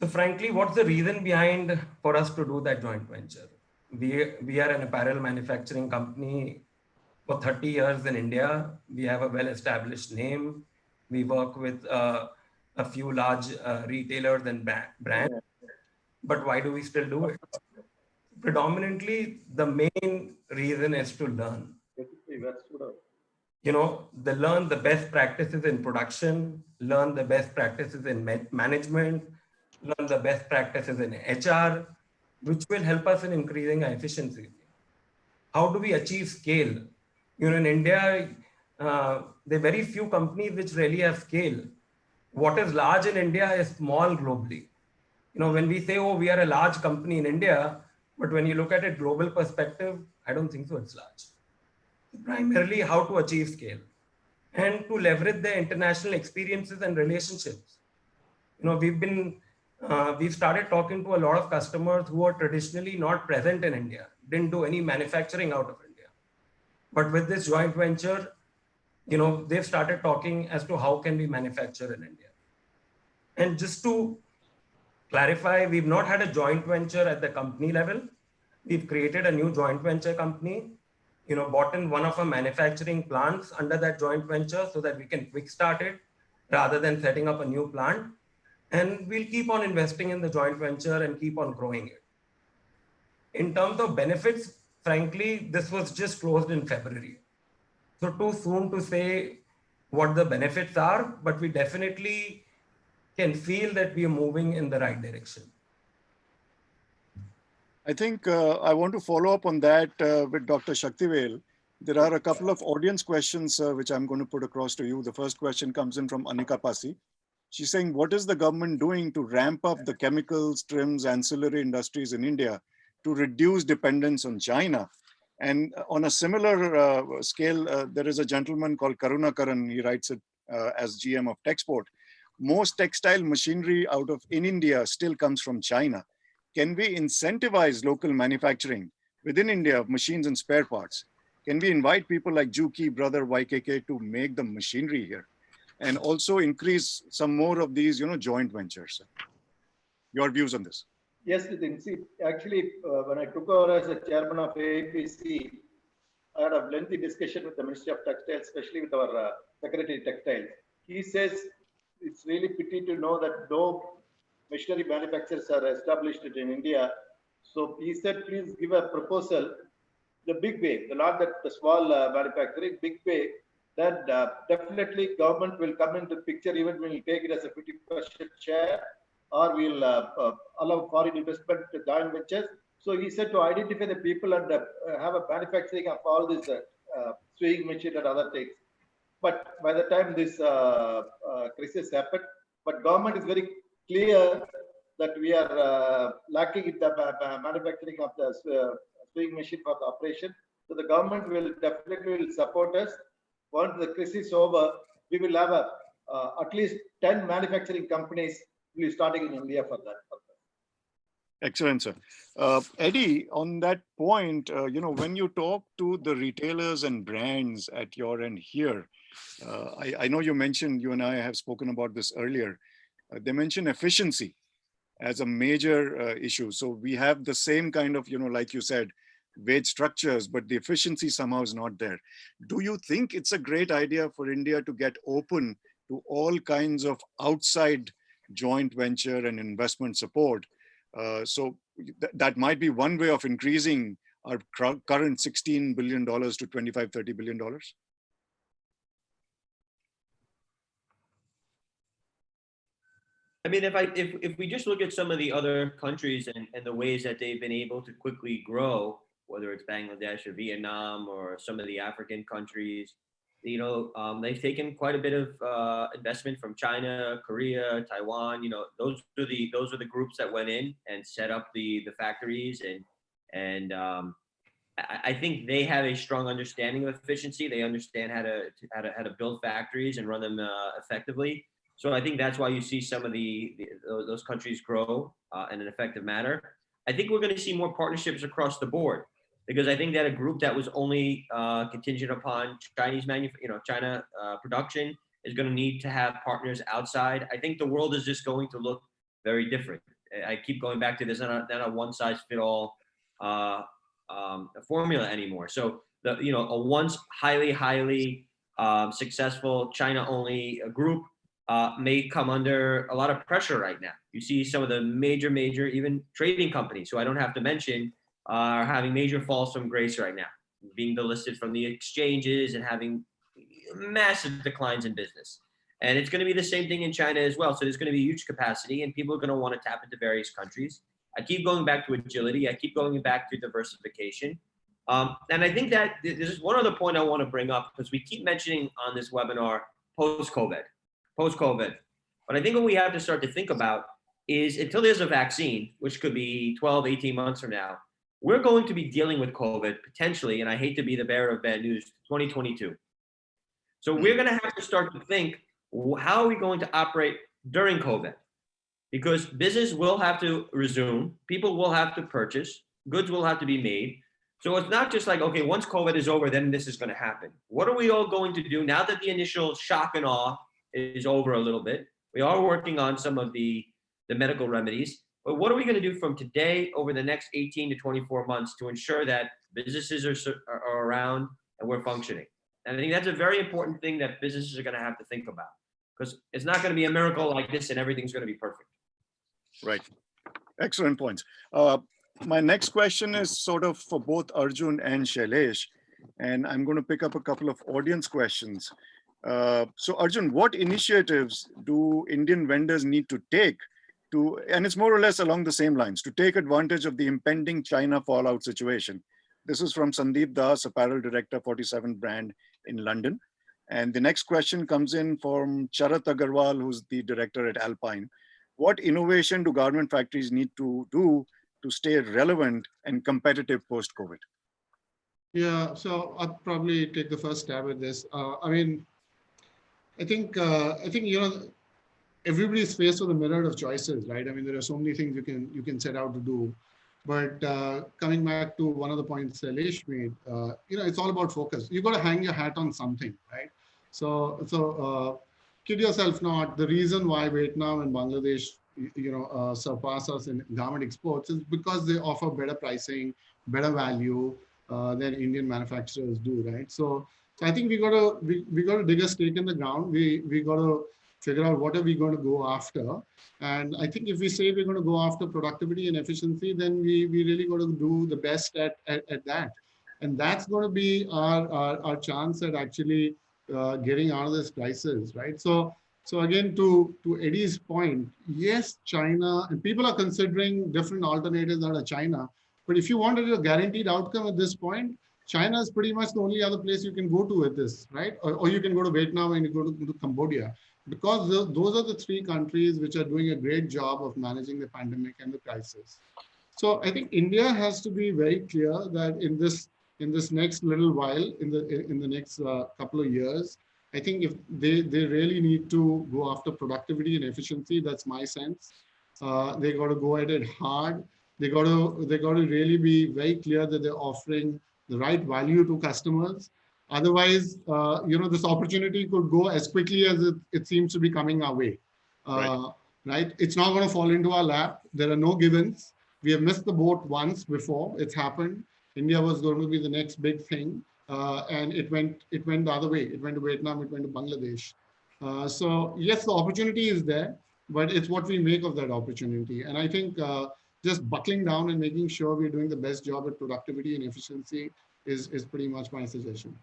So frankly, what's the reason behind for us to do that joint venture? We are an apparel manufacturing company for 30 years in India. We have a well-established name. We work with a few large retailers and brands. But why do we still do it? Predominantly, the main reason is to learn. Learn the best practices in production, learn the best practices in management, learn the best practices in HR, which will help us in increasing our efficiency. How do we achieve scale? In India, there are very few companies which really have scale. What is large in India is small globally. when we say, oh, we are a large company in India, but when you look at it global perspective, I don't think so it's large. Primarily how to achieve scale and to leverage the international experiences and relationships. We've started talking to a lot of customers who are traditionally not present in India, didn't do any manufacturing out of India. But with this joint venture, they've started talking as to how can we manufacture in India. And just to clarify, we've not had a joint venture at the company level. We've created a new joint venture company, bought in one of our manufacturing plants under that joint venture so that we can quick start it rather than setting up a new plant. And we'll keep on investing in the joint venture and keep on growing it. In terms of benefits, frankly, this was just closed in February. So too soon to say what the benefits are, but we definitely can feel that we are moving in the right direction. I think I want to follow up on that with Dr. Shaktivel. There are a couple of audience questions which I'm going to put across to you. The first question comes in from Anika Pasi. She's saying, what is the government doing to ramp up the chemicals, trims, ancillary industries in India to reduce dependence on China? And on a similar scale, there is a gentleman called Karunakaran. He writes it as GM of Texport. Most textile machinery in India still comes from China. Can we incentivize local manufacturing within India of machines and spare parts? Can we invite people like Juki, Brother, YKK to make the machinery here? And also increase some more of these, joint ventures. Your views on this? Yes, Nitin. See, actually, when I took over as a chairman of AEPC, I had a lengthy discussion with the Ministry of Textiles, especially with our Secretary Textiles. He says it's really pity to know that no machinery manufacturers are established in India. So he said, please give a proposal, the big way, not that the small manufacturing, big way, then definitely government will come into the picture, even we'll take it as a 50% share, or we'll allow foreign investment to join ventures. So he said to identify the people and have a manufacturing of all this sewing machine and other things. But by the time this crisis happened, but government is very clear that we are lacking in the manufacturing of the sewing machine for the operation. So the government will definitely support us. Once the crisis is over, we will have at least 10 manufacturing companies will be starting in India for that purpose. Excellent, sir. Eddie, on that point, when you talk to the retailers and brands at your end here, I know you mentioned, you and I have spoken about this earlier, they mention efficiency as a major issue. So we have the same kind of, like you said, wage structures, but the efficiency somehow is not there. Do you think it's a great idea for India to get open to all kinds of outside joint venture and investment support? So that might be one way of increasing our current $16 billion to $25, $30 billion. I mean, if we just look at some of the other countries and the ways that they've been able to quickly grow, whether it's Bangladesh or Vietnam or some of the African countries, they've taken quite a bit of investment from China, Korea, Taiwan. Those are the groups that went in and set up the factories, and I think they have a strong understanding of efficiency. They understand how to build factories and run them effectively. So I think that's why you see some of those countries grow in an effective manner. I think we're going to see more partnerships across the board, because I think that a group that was only contingent upon China production is going to need to have partners outside. I think the world is just going to look very different. I keep going back to this, not a one-size-fits-all formula anymore. So a once highly successful China-only group may come under a lot of pressure right now. You see some of the major even trading companies, who I don't have to mention, are having major falls from grace right now, being delisted from the exchanges and having massive declines in business. And it's going to be the same thing in China as well. So there's going to be huge capacity, and people are going to want to tap into various countries. I keep going back to agility. I keep going back to diversification. And I think that there's one other point I want to bring up, because we keep mentioning on this webinar post-COVID. But I think what we have to start to think about is until there's a vaccine, which could be 12, 18 months from now, we're going to be dealing with COVID potentially, and I hate to be the bearer of bad news, 2022. So we're going to have to start to think, how are we going to operate during COVID? Because business will have to resume, people will have to purchase, goods will have to be made. So it's not just like, okay, once COVID is over, then this is going to happen. What are we all going to do now that the initial shock and awe is over a little bit? We are working on some of the medical remedies, but what are we going to do from today over the next 18 to 24 months to ensure that businesses are around and we're functioning? And I think that's a very important thing that businesses are going to have to think about, because it's not going to be a miracle like this and everything's going to be perfect. Right. Excellent points. My next question is sort of for both Arjun and Shailesh, and I'm going to pick up a couple of audience questions. So Arjun, what initiatives do Indian vendors need to take to, and it's more or less along the same lines, to take advantage of the impending China fallout situation? This is from Sandeep Das, Apparel Director, 47 brand in London. And the next question comes in from Charat Agarwal, who's the director at Alpine. What innovation do garment factories need to do to stay relevant and competitive post-COVID? Yeah, so I'll probably take the first stab at this. I think everybody's faced with a myriad of choices, right? I mean, there are so many things you can set out to do. But coming back to one of the points Shailesh made, it's all about focus. You've got to hang your hat on something, right? So kid yourself not, the reason why Vietnam and Bangladesh, surpass us in garment exports is because they offer better pricing, better value than Indian manufacturers do, right? So I think we got to dig a stake in the ground. We got to figure out what are we going to go after. And I think if we say we're going to go after productivity and efficiency, then we really got to do the best at that. And that's going to be our chance at actually getting out of this crisis, right? So again, to Eddie's point, yes, China, and people are considering different alternatives out of China. But if you wanted a guaranteed outcome at this point, China is pretty much the only other place you can go to with this, right? Or you can go to Vietnam and you go to Cambodia, because those are the three countries which are doing a great job of managing the pandemic and the crisis. So I think India has to be very clear that in this next little while, in the next couple of years, I think if they really need to go after productivity and efficiency, that's my sense. They got to go at it hard. They got to really be very clear that they're offering the right value to customers. Otherwise, this opportunity could go as quickly as it seems to be coming our way. Right? It's not going to fall into our lap. There are no givens. We have missed the boat once before. It's happened. India was going to be the next big thing, and it went the other way. It went to Vietnam. It went to Bangladesh. So yes, the opportunity is there, but it's what we make of that opportunity. And I think just buckling down and making sure we're doing the best job at productivity and efficiency is pretty much my suggestion.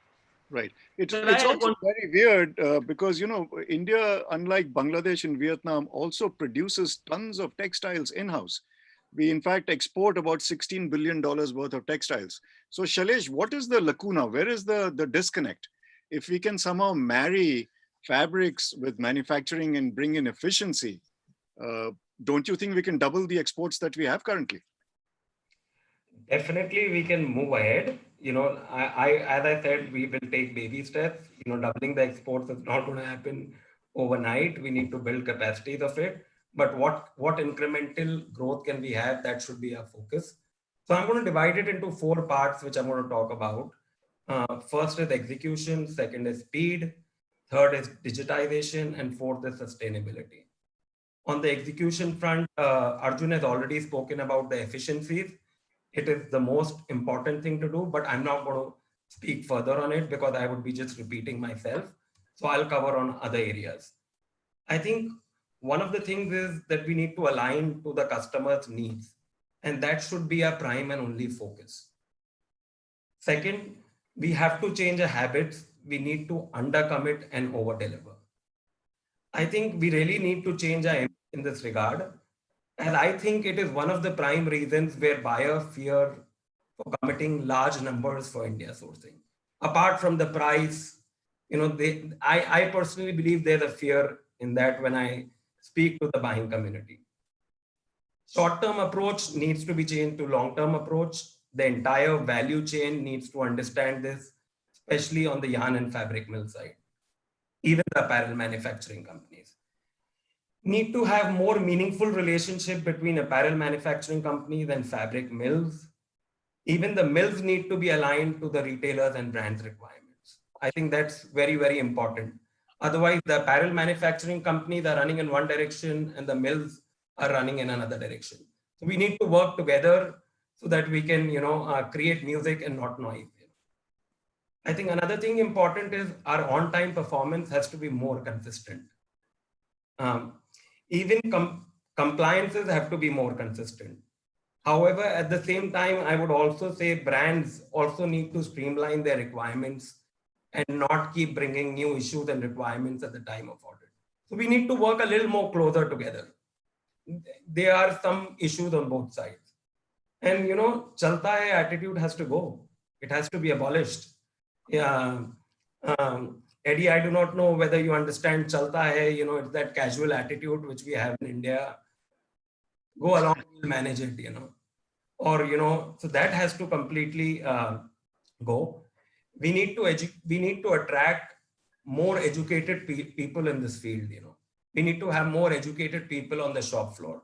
Right. It's also very weird because, India, unlike Bangladesh and Vietnam, also produces tons of textiles in-house. We, in fact, export about $16 billion worth of textiles. So, Shailesh, what is the lacuna? Where is the disconnect? If we can somehow marry fabrics with manufacturing and bring in efficiency, don't you think we can double the exports that we have currently? Definitely, we can move ahead. As I said, we will take baby steps. Doubling the exports is not going to happen overnight. We need to build capacities of it. But what incremental growth can we have? That should be our focus. So I'm going to divide it into 4 parts, which I'm going to talk about. First is execution. Second is speed. Third is digitization. And fourth is sustainability. On the execution front, Arjun has already spoken about the efficiencies. It is the most important thing to do, but I'm not going to speak further on it because I would be just repeating myself. So I'll cover on other areas. I think one of the things is that we need to align to the customer's needs, and that should be our prime and only focus. Second, we have to change our habits. We need to undercommit and over-deliver. I think we really need to change our in this regard. And I think it is one of the prime reasons where buyers fear for committing large numbers for India sourcing. Apart from the price, I personally believe there's a fear in that when I speak to the buying community. Short-term approach needs to be changed to long-term approach. The entire value chain needs to understand this, especially on the yarn and fabric mill side. Even the apparel manufacturing companies need to have more meaningful relationship between apparel manufacturing companies and fabric mills. Even the mills need to be aligned to the retailers and brands requirements. I think that's very, very important. Otherwise, the apparel manufacturing companies are running in one direction and the mills are running in another direction. So we need to work together so that we can, create music and not noise. I think another thing important is our on-time performance has to be more consistent. Even compliances have to be more consistent. However, at the same time, I would also say brands also need to streamline their requirements and not keep bringing new issues and requirements at the time of audit. So we need to work a little more closer together. There are some issues on both sides. And, chalta hai attitude has to go. It has to be abolished. Yeah. Eddie, I do not know whether you understand chalta hai, it's that casual attitude which we have in India. Go along, we'll manage it, or, so that has to completely go. We need to attract more educated people in this field, We need to have more educated people on the shop floor.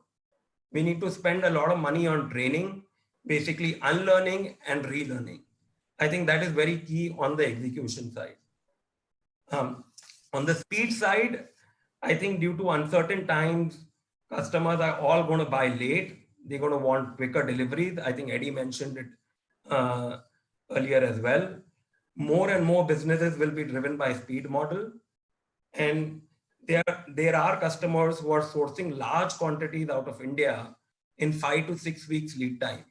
We need to spend a lot of money on training, basically unlearning and relearning. I think that is very key on the execution side. On the speed side, I think due to uncertain times, customers are all going to buy late. They're going to want quicker deliveries. I think Eddie mentioned it earlier as well. More and more businesses will be driven by speed model. And there are customers who are sourcing large quantities out of India in 5 to 6 weeks lead time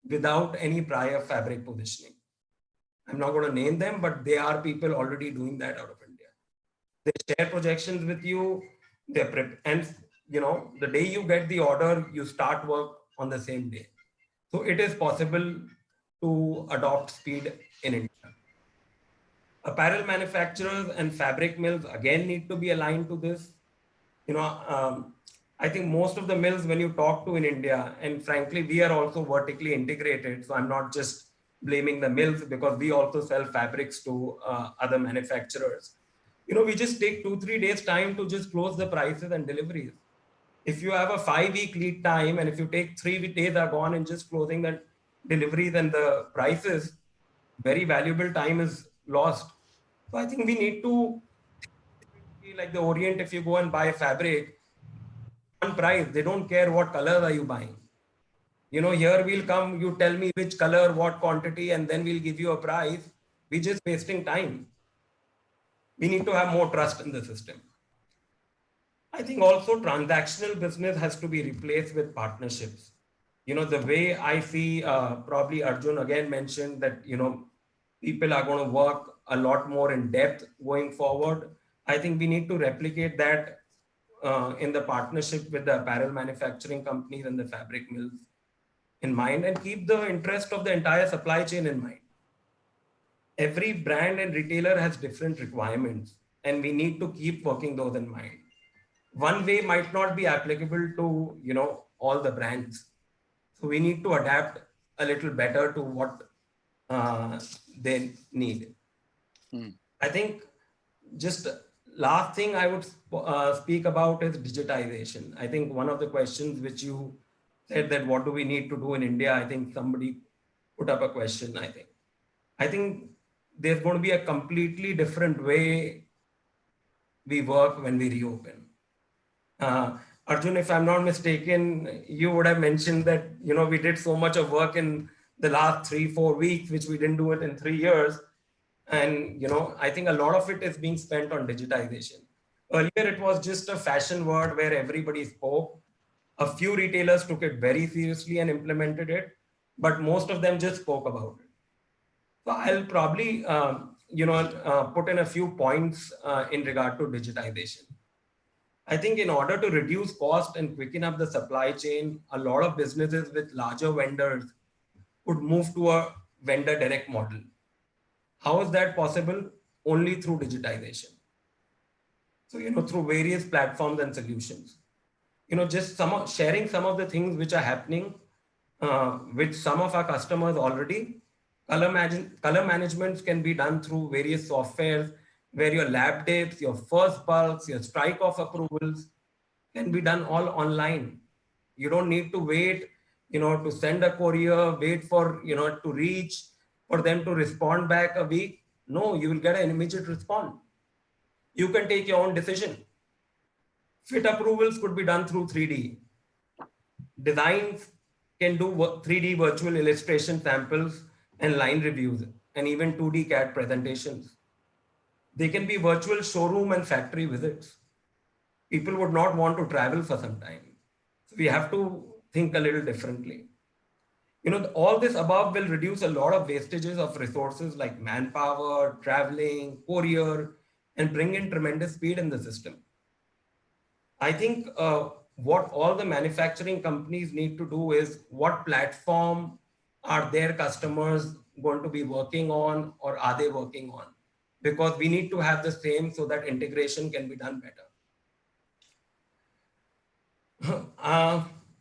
without any prior fabric positioning. I'm not going to name them, but there are people already doing that out of India. They share projections with you, and the day you get the order, you start work on the same day. So it is possible to adopt speed in India. Apparel manufacturers and fabric mills again need to be aligned to this. I think most of the mills, when you talk to in India, and frankly, we are also vertically integrated. So I'm not just blaming the mills because we also sell fabrics to other manufacturers. We just take 2-3 days time to just close the prices and deliveries. If you have a 5-week lead time and if you take 3 days are gone in just closing the deliveries and the prices, very valuable time is lost. So I think we need to, like the Orient, if you go and buy a fabric, one price, they don't care what color are you buying. Here we'll come, you tell me which color, what quantity, and then we'll give you a price. We're just wasting time. We need to have more trust in the system. I think also transactional business has to be replaced with partnerships. The way I see, probably Arjun again mentioned that, people are going to work a lot more in depth going forward. I think we need to replicate that in the partnership with the apparel manufacturing companies and the fabric mills in mind, and keep the interest of the entire supply chain in mind. Every brand and retailer has different requirements, and we need to keep working those in mind. One way might not be applicable to, all the brands. So we need to adapt a little better to what they need. I think just last thing I would speak about is digitization. I think one of the questions which you said that what do we need to do in India? I think somebody put up a question, I think there's going to be a completely different way we work when we reopen. Arjun, if I'm not mistaken, you would have mentioned that, we did so much of work in the last 3-4 weeks, which we didn't do it in 3 years. And, I think a lot of it is being spent on digitization. Earlier, it was just a fashion word where everybody spoke. A few retailers took it very seriously and implemented it, but most of them just spoke about it. So I'll probably, put in a few points in regard to digitization. I think in order to reduce cost and quicken up the supply chain, a lot of businesses with larger vendors would move to a vendor direct model. How is that possible? Only through digitization. So, through various platforms and solutions. just sharing some of the things which are happening with some of our customers already. Color management can be done through various softwares where your lab dips, your first bulks, your strike off approvals can be done all online. You don't need to wait, to send a courier, wait for, to reach, for them to respond back a week. No, you will get an immediate response. You can take your own decision. Fit approvals could be done through 3D. Designs can do 3D virtual illustration samples and line reviews, and even 2D CAD presentations. They can be virtual showroom and factory visits. People would not want to travel for some time. So we have to think a little differently. All this above will reduce a lot of wastages of resources like manpower, traveling, courier, and bring in tremendous speed in the system. I think what all the manufacturing companies need to do is what platform are their customers going to be working on, or are they working on? Because we need to have the same so that integration can be done better.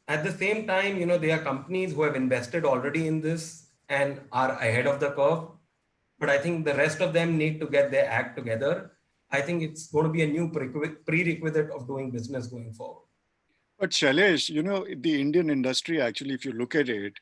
At the same time, there are companies who have invested already in this and are ahead of the curve. But I think the rest of them need to get their act together. I think it's going to be a new prerequisite of doing business going forward. But Shailesh, the Indian industry, actually, if you look at it,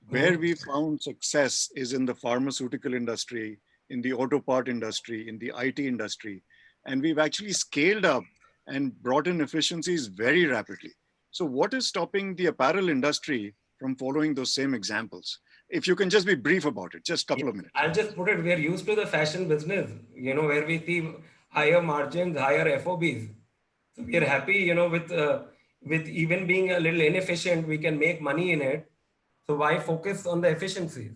where we found success is in the pharmaceutical industry, in the auto part industry, in the IT industry. And we've actually scaled up and brought in efficiencies very rapidly. So what is stopping the apparel industry from following those same examples? If you can just be brief about it, just a couple of minutes. I'll just put it, we are used to the fashion business, where we see higher margins, higher FOBs. So we are happy, with even being a little inefficient, we can make money in it. So why focus on the efficiencies?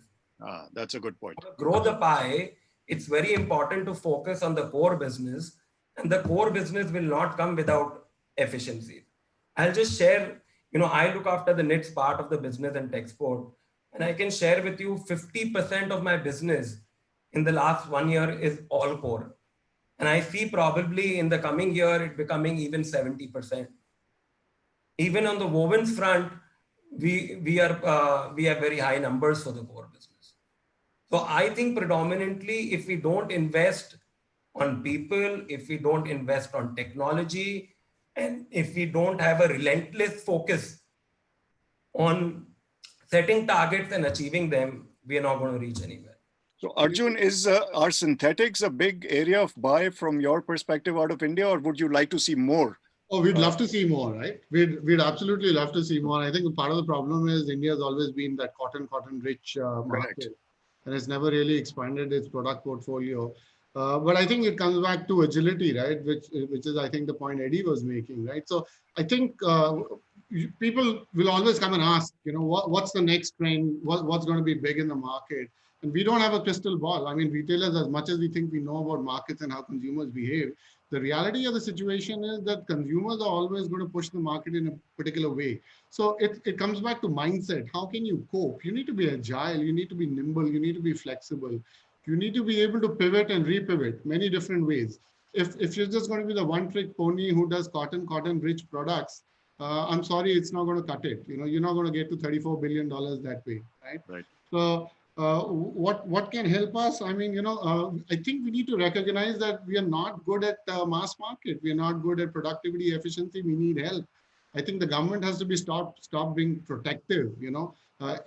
That's a good point. To grow the pie, it's very important to focus on the core business, and the core business will not come without efficiencies. I'll just share, I look after the knits part of the business and Texport, and I can share with you 50% of my business in the last 1 year is all core. And I see probably in the coming year, it becoming even 70%. Even on the wovens front, we have very high numbers for the core business. So I think predominantly, if we don't invest on people, if we don't invest on technology, and if we don't have a relentless focus on setting targets and achieving them, we are not going to reach anywhere. So Arjun, are synthetics a big area of buy from your perspective out of India, or would you like to see more? Oh, we'd love to see more, right? We'd absolutely love to see more. I think part of the problem is India has always been that cotton rich market. Correct. And it's never really expanded its product portfolio. But I think it comes back to agility, right? Which is, I think, the point Eddie was making, right? So I think people will always come and ask, what's the next trend? What's going to be big in the market? And we don't have a crystal ball. I mean, retailers, as much as we think we know about markets and how consumers behave, the reality of the situation is that consumers are always going to push the market in a particular way. So it comes back to mindset. How can you cope? You need to be agile. You need to be nimble. You need to be flexible. You need to be able to pivot and repivot many different ways. If you're just going to be the one-trick pony who does cotton-rich products, I'm sorry, it's not going to cut it. You're not going to get to $34 billion that way, right? Right. So what can help us? I mean, I think we need to recognize that we are not good at mass market. We are not good at productivity, efficiency. We need help. I think the government has to be stop being protective.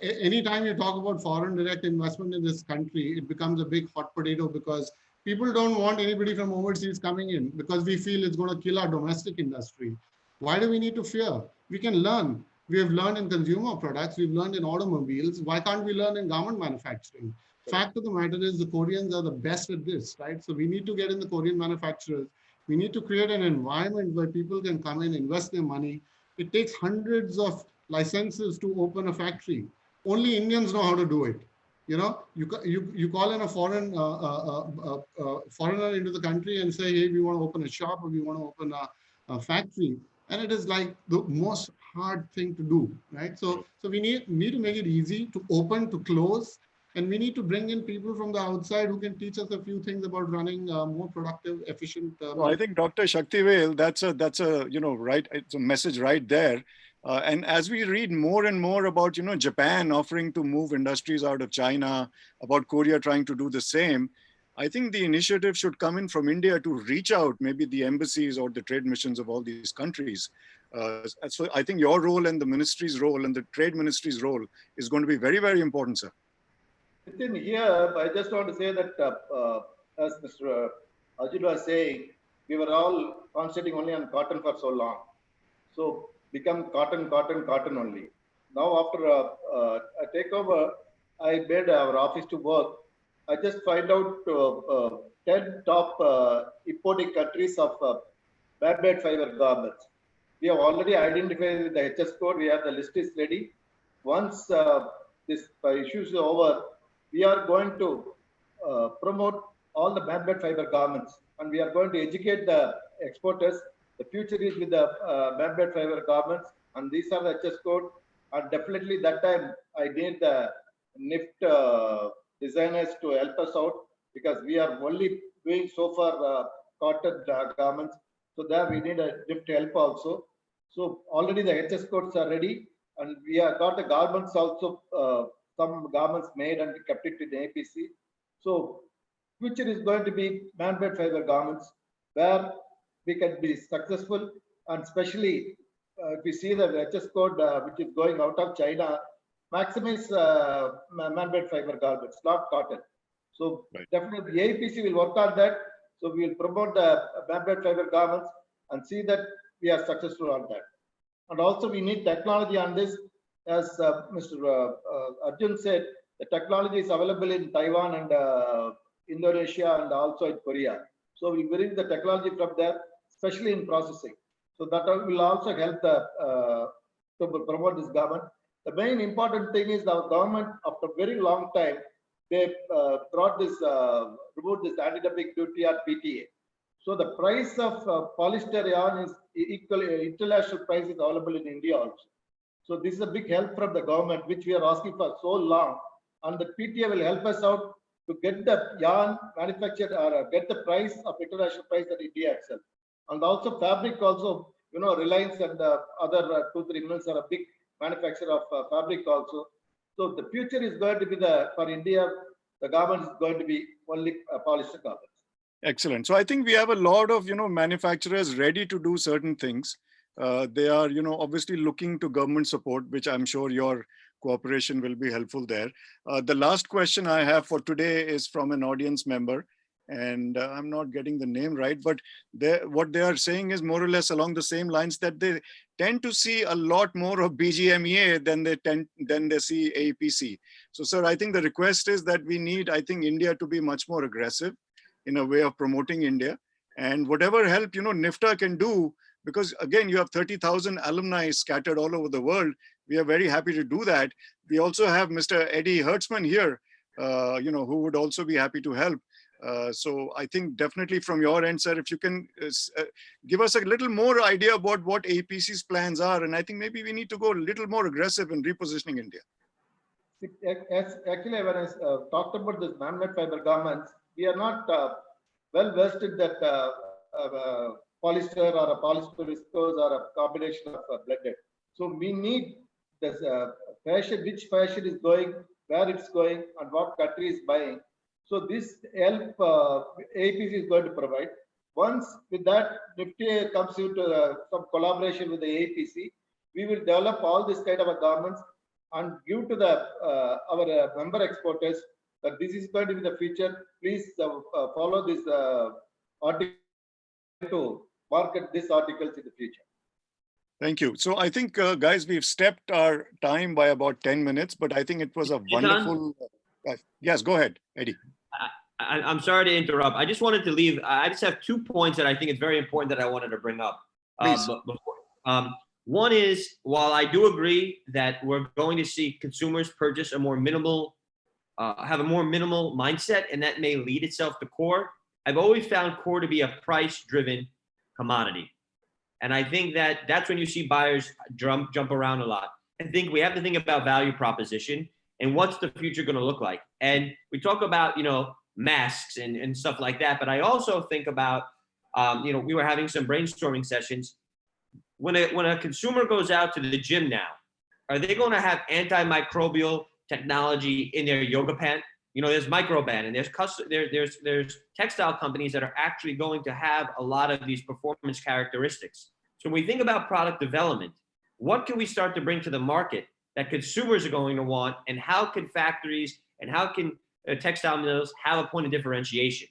Anytime you talk about foreign direct investment in this country, it becomes a big hot potato because people don't want anybody from overseas coming in because we feel it's going to kill our domestic industry. Why do we need to fear? We can learn. We have learned in consumer products. We've learned in automobiles. Why can't we learn in garment manufacturing? Fact of the matter is the Koreans are the best at this, right? So we need to get in the Korean manufacturers. We need to create an environment where people can come in, invest their money. It takes hundreds of licenses to open a factory. Only Indians know how to do it. You call in a foreigner into the country and say, hey, we want to open a shop or we want to open a factory. And it is like the most hard thing to do, right? So we need to make it easy to open, to close, And we need to bring in people from the outside who can teach us a few things about running more productive, efficient. So I think Dr. Shaktivel, that's a right, it's a message right there. And as we read more and more about Japan offering to move industries out of China, about Korea trying to do the same, I think the initiative should come in from India to reach out, maybe the embassies or the trade missions of all these countries. So I think your role and the ministry's role and the trade ministry's role is going to be very, very important, sir. Within here, I just want to say that as Mr. Arjun was saying, we were all concentrating only on cotton for so long. So become cotton, cotton, cotton only. Now after a takeover, I made our office to work. I just find out 10 top importing countries of bad fiber garments. We have already identified with the HS code. We have the list is ready. Once this issue is over, we are going to promote all the bad fiber garments, and we are going to educate the exporters. The future is with the bad fiber garments, and these are the HS code. And definitely that time I need the NIFTA designers to help us out, because we are only doing so far cotton garments. So there we need a NIFTA help also. So already the HS codes are ready, and we have got the garments also. Some garments made and kept it in AEPC. So future is going to be man-made fiber garments where we can be successful, and especially if we see the HS code which is going out of China, maximize man-made fiber garments, not cotton. So definitely the AEPC will work on that. So we will promote the man-made fiber garments and see that we are successful on that. And also we need technology on this. As Mr. Arjun said, the technology is available in Taiwan and Indonesia and also in Korea. So we bring the technology from there, especially in processing. So that will also help to promote this government. The main important thing is our government, after a very long time, they brought this, removed this anti-dumping duty at PTA. So the price of polyester yarn is equal, international price is available in India also. So this is a big help from the government, which we are asking for so long. And the PTA will help us out to get the yarn manufactured or get the price of international price at India itself. And also fabric also, Reliance and other 2-3 mills are a big manufacturer of fabric also. So the future is going to be for India, the government is going to be only polyester garments. Excellent. So I think we have a lot of, manufacturers ready to do certain things. They are, obviously looking to government support, which I'm sure your cooperation will be helpful there. The last question I have for today is from an audience member, and I'm not getting the name right, but what they are saying is more or less along the same lines, that they tend to see a lot more of BGMEA than they see AEPC. So, sir, I think the request is that we need, I think, India to be much more aggressive in a way of promoting India, and whatever help, NIFTA can do, because again, you have 30,000 alumni scattered all over the world. We are very happy to do that. We also have Mr. Eddie Hertzman here, who would also be happy to help. So I think definitely from your end, sir, if you can give us a little more idea about what AEPC's plans are, and I think maybe we need to go a little more aggressive in repositioning India. Actually, when I talked about this man-made fiber garments, we are not well versed in that polyester or a polyester viscose or a combination of blended. So we need this fashion, which fashion is going, where it's going, and what country is buying. So this help AEPC is going to provide. Once with that, NIFTA comes into some collaboration with the AEPC, we will develop all this kind of garments and give to the our member exporters that this is going to be the future. Please follow this article to market these articles in the future. Thank you. So I think, guys, we've stepped our time by about 10 minutes, but I think it was a wonderful. Yes, go ahead, Eddie. I'm sorry to interrupt. I just wanted to leave. I just have 2 points that I think is very important that I wanted to bring up. Please. One is, while I do agree that we're going to see consumers purchase a more minimal, have a more minimal mindset, and that may lead itself to core, I've always found core to be a price-driven commodity. And I think that's when you see buyers jump around a lot. I think we have to think about value proposition. and what's the future going to look like? And we talk about, masks and stuff like that. But I also think about, we were having some brainstorming sessions. When a consumer goes out to the gym now, are they going to have antimicrobial technology in their yoga pant? There's Microban, and there's textile companies that are actually going to have a lot of these performance characteristics. So when we think about product development, what can we start to bring to the market that consumers are going to want, and how can factories and how can textile mills have a point of differentiation?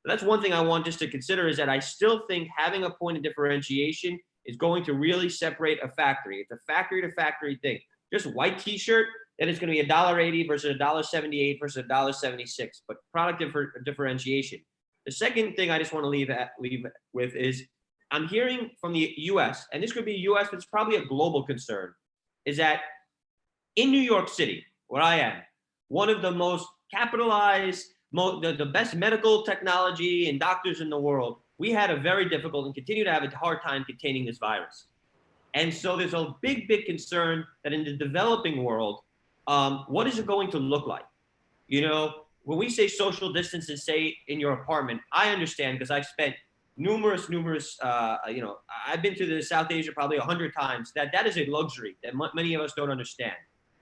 So that's one thing I want just to consider, is that I still think having a point of differentiation is going to really separate a factory. It's a factory to factory thing. Just a white t-shirt, then it's going to be $1.80 versus $1.78 versus $1.76, but product differentiation. The second thing I just want to leave with is, I'm hearing from the US, and this could be US, but it's probably a global concern, is that in New York City, where I am, one of the most capitalized, the best medical technology and doctors in the world, we had a very difficult and continue to have a hard time containing this virus. And so there's a big, big concern that in the developing world, what is it going to look like? When we say social distance and stay in your apartment, I understand, because I've spent numerous, I've been to the South Asia probably 100 times, that is a luxury that many of us don't understand.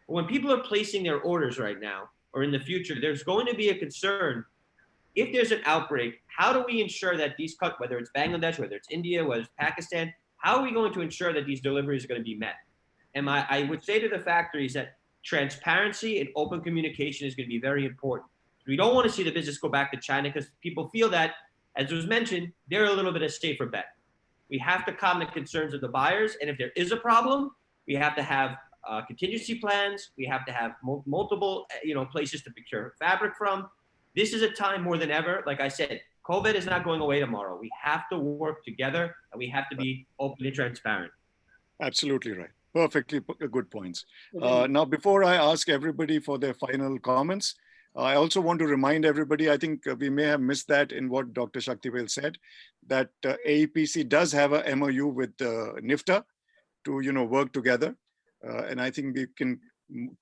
But when people are placing their orders right now, or in the future, there's going to be a concern. If there's an outbreak, how do we ensure that these whether it's Bangladesh, whether it's India, whether it's Pakistan, how are we going to ensure that these deliveries are going to be met? And I would say to the factories that transparency and open communication is going to be very important. We don't want to see the business go back to China, because people feel that, as was mentioned, they're a little bit of safer bet. We have to calm the concerns of the buyers. And if there is a problem, we have to have contingency plans. We have to have multiple, places to procure fabric from. This is a time more than ever. Like I said, COVID is not going away tomorrow. We have to work together, and we have to be open and transparent. Absolutely right. Perfectly good points. Now, before I ask everybody for their final comments, I also want to remind everybody, I think we may have missed that in what Dr. Shaktivel said, that AEPC does have a MOU with NIFTA to work together. And I think we can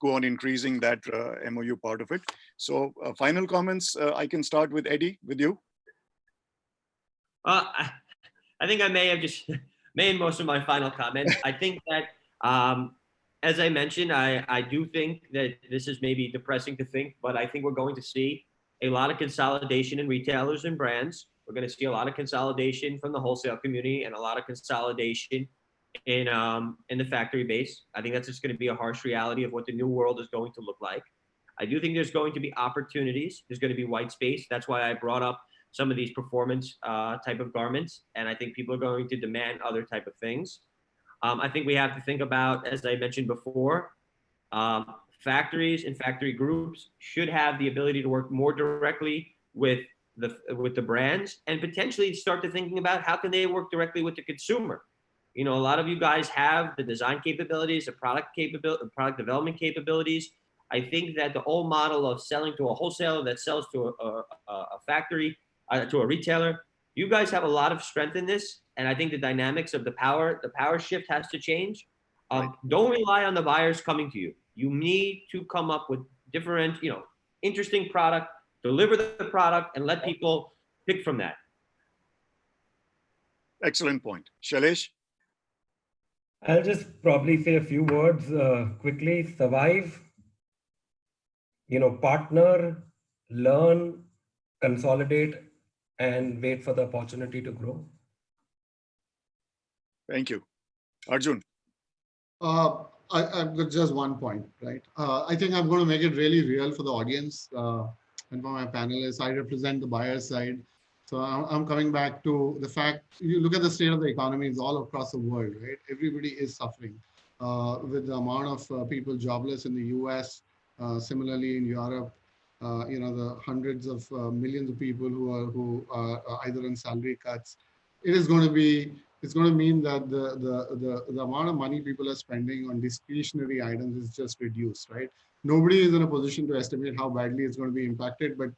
go on increasing that MOU part of it. So final comments, I can start with Eddie, with you. I think I may have just made most of my final comments. I think that, as I mentioned, I do think that this is maybe depressing to think, but I think we're going to see a lot of consolidation in retailers and brands. We're going to see a lot of consolidation from the wholesale community, and a lot of consolidation in the factory base. I think that's just going to be a harsh reality of what the new world is going to look like. I do think there's going to be opportunities. There's going to be white space. That's why I brought up some of these performance type of garments. And I think people are going to demand other type of things. I think we have to think about, as I mentioned before, factories and factory groups should have the ability to work more directly with the brands, and potentially start to thinking about how can they work directly with the consumer. A lot of you guys have the design capabilities, the product development capabilities. I think that the old model of selling to a wholesaler that sells to a factory, to a retailer, you guys have a lot of strength in this. And I think the dynamics of the power shift has to change. Don't rely on the buyers coming to you. You need to come up with different, interesting product, deliver the product, and let people pick from that. Excellent point. Shailesh? I'll just probably say a few words quickly. Survive, partner, learn, consolidate, and wait for the opportunity to grow. Thank you. Arjun? I've got just one point, right? I think I'm going to make it really real for the audience and for my panelists. I represent the buyer side. So I'm coming back to the fact, you look at the state of the economies all across the world, right? Everybody is suffering with the amount of people jobless in the US, similarly in Europe, the hundreds of millions of people who are either in salary cuts. It's going to mean that the amount of money people are spending on discretionary items is just reduced, right? Nobody is in a position to estimate how badly it's going to be impacted, but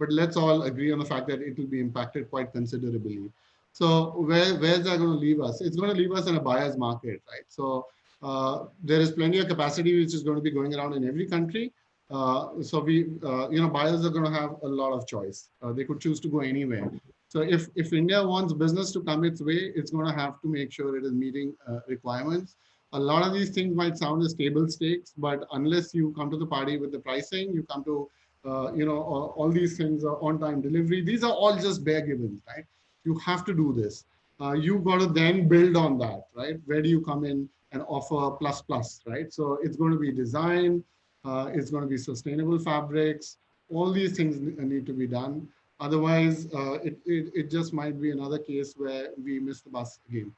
let's all agree on the fact that it will be impacted quite considerably. So where's that going to leave us? It's going to leave us in a buyer's market, right? So there is plenty of capacity which is going to be going around in every country. So buyers are going to have a lot of choice. They could choose to go anywhere. So if India wants business to come its way, it's going to have to make sure it is meeting requirements. A lot of these things might sound as table stakes, but unless you come to the party with the pricing, you come to, all these things are on-time delivery. These are all just bare givens, right? You have to do this. You've got to then build on that, right? Where do you come in and offer plus plus, right? So it's going to be design, it's going to be sustainable fabrics. All these things need to be done. Otherwise, it just might be another case where we miss the bus again.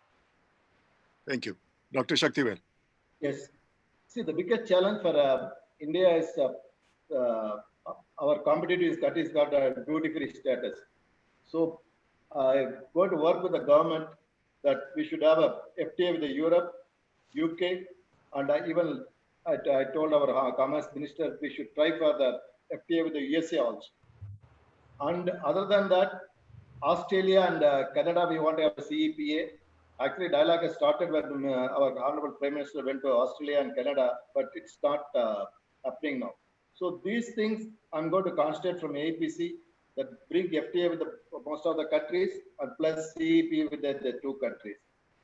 Thank you. Dr. Shaktivel. Yes. See, the biggest challenge for India is our competitive that is got a duty-free status. So I'm going to work with the government that we should have a FTA with the Europe, UK, and even I told our commerce minister we should try for the FTA with the USA also. And other than that, Australia and Canada, we want to have a CEPA. Actually, dialogue has started when our Honorable Prime Minister went to Australia and Canada, but it's not happening now. So these things I'm going to concentrate from AEPC that bring FTA with most of the countries and plus CEP with the two countries.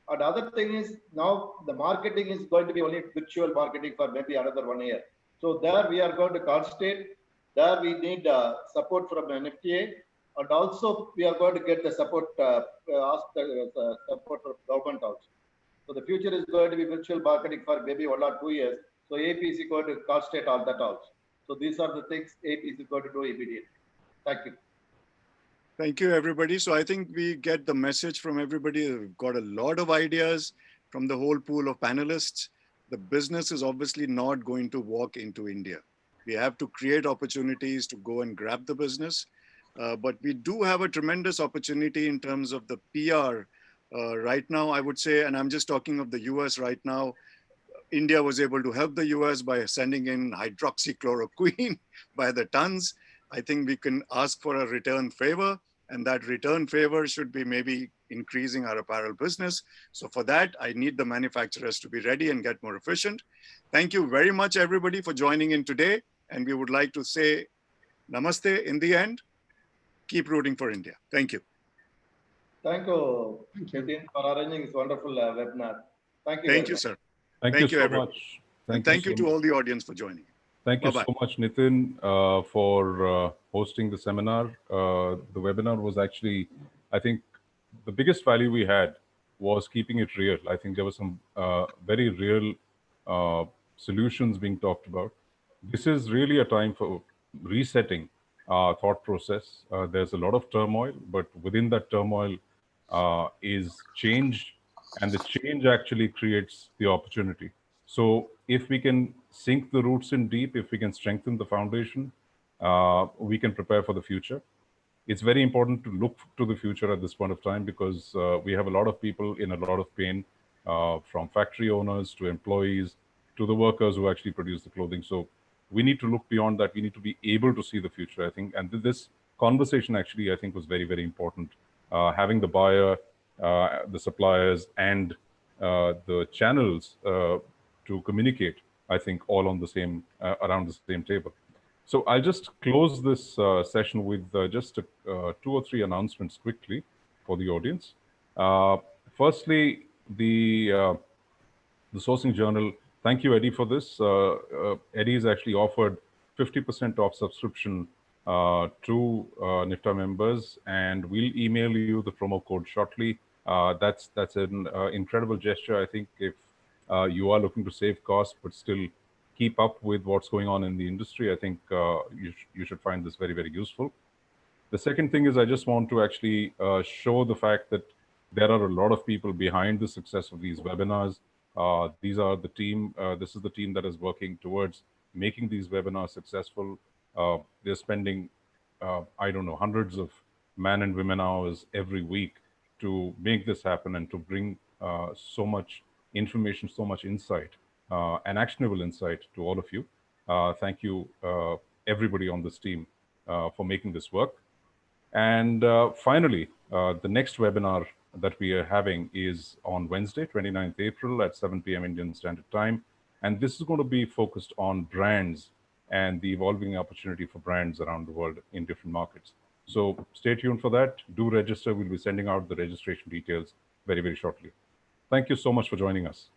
And the other thing is now the marketing is going to be only virtual marketing for maybe another 1 year. So there we are going to concentrate. There we need support from NFTA, and also we are going to get the support, support from government also. So the future is going to be virtual marketing for maybe 1 or 2 years. So AEPC is going to concentrate on that also. So these are the things AEPC is going to do immediately. Thank you. Thank you, everybody. So I think we get the message from everybody. We've got a lot of ideas from the whole pool of panelists. The business is obviously not going to walk into India. We have to create opportunities to go and grab the business. But we do have a tremendous opportunity in terms of the PR. Right now, I would say, and I'm just talking of the US right now, India was able to help the US by sending in hydroxychloroquine by the tons. I think we can ask for a return favor, and that return favor should be maybe increasing our apparel business. So for that, I need the manufacturers to be ready and get more efficient. Thank you very much, everybody, for joining in today. And we would like to say namaste in the end. Keep rooting for India. Thank you. Thank you, Nitin, for arranging this wonderful webinar. Thank you. Thank you, sir. Thank you so everyone. much. And thank you to all the audience for joining. Thank you so much, Nitin, for hosting the seminar. The webinar was actually, I think, the biggest value we had was keeping it real. I think there were some very real solutions being talked about. This is really a time for resetting our thought process. There's a lot of turmoil, but within that turmoil is change, and the change actually creates the opportunity. So if we can sink the roots in deep, if we can strengthen the foundation, we can prepare for the future. It's very important to look to the future at this point of time because we have a lot of people in a lot of pain, from factory owners to employees to the workers who actually produce the clothing. So we need to look beyond that. We need to be able to see the future, I think. And this conversation actually, I think, was very, very important. Having the buyer, the suppliers, and the channels to communicate, I think, all on the same, around the same table. So I'll just close this session with just 2 or 3 announcements quickly for the audience. Firstly, the sourcing journal. Thank you, Eddie, for this. Eddie has actually offered 50% off subscription to NIFTA members, and we'll email you the promo code shortly. That's an incredible gesture. I think if you are looking to save costs but still keep up with what's going on in the industry, I think you should find this very, very useful. The second thing is I just want to actually show the fact that there are a lot of people behind the success of these webinars. These are the team. This is the team that is working towards making these webinars successful. They're spending, I don't know, hundreds of man and women hours every week to make this happen and to bring so much information, so much insight, and actionable insight to all of you. Thank you, everybody on this team, for making this work. And finally, the next webinar that we are having is on Wednesday, 29th April at 7 p.m. Indian Standard Time. And this is going to be focused on brands and the evolving opportunity for brands around the world in different markets. So stay tuned for that. Do register. We'll be sending out the registration details very, very shortly. Thank you so much for joining us.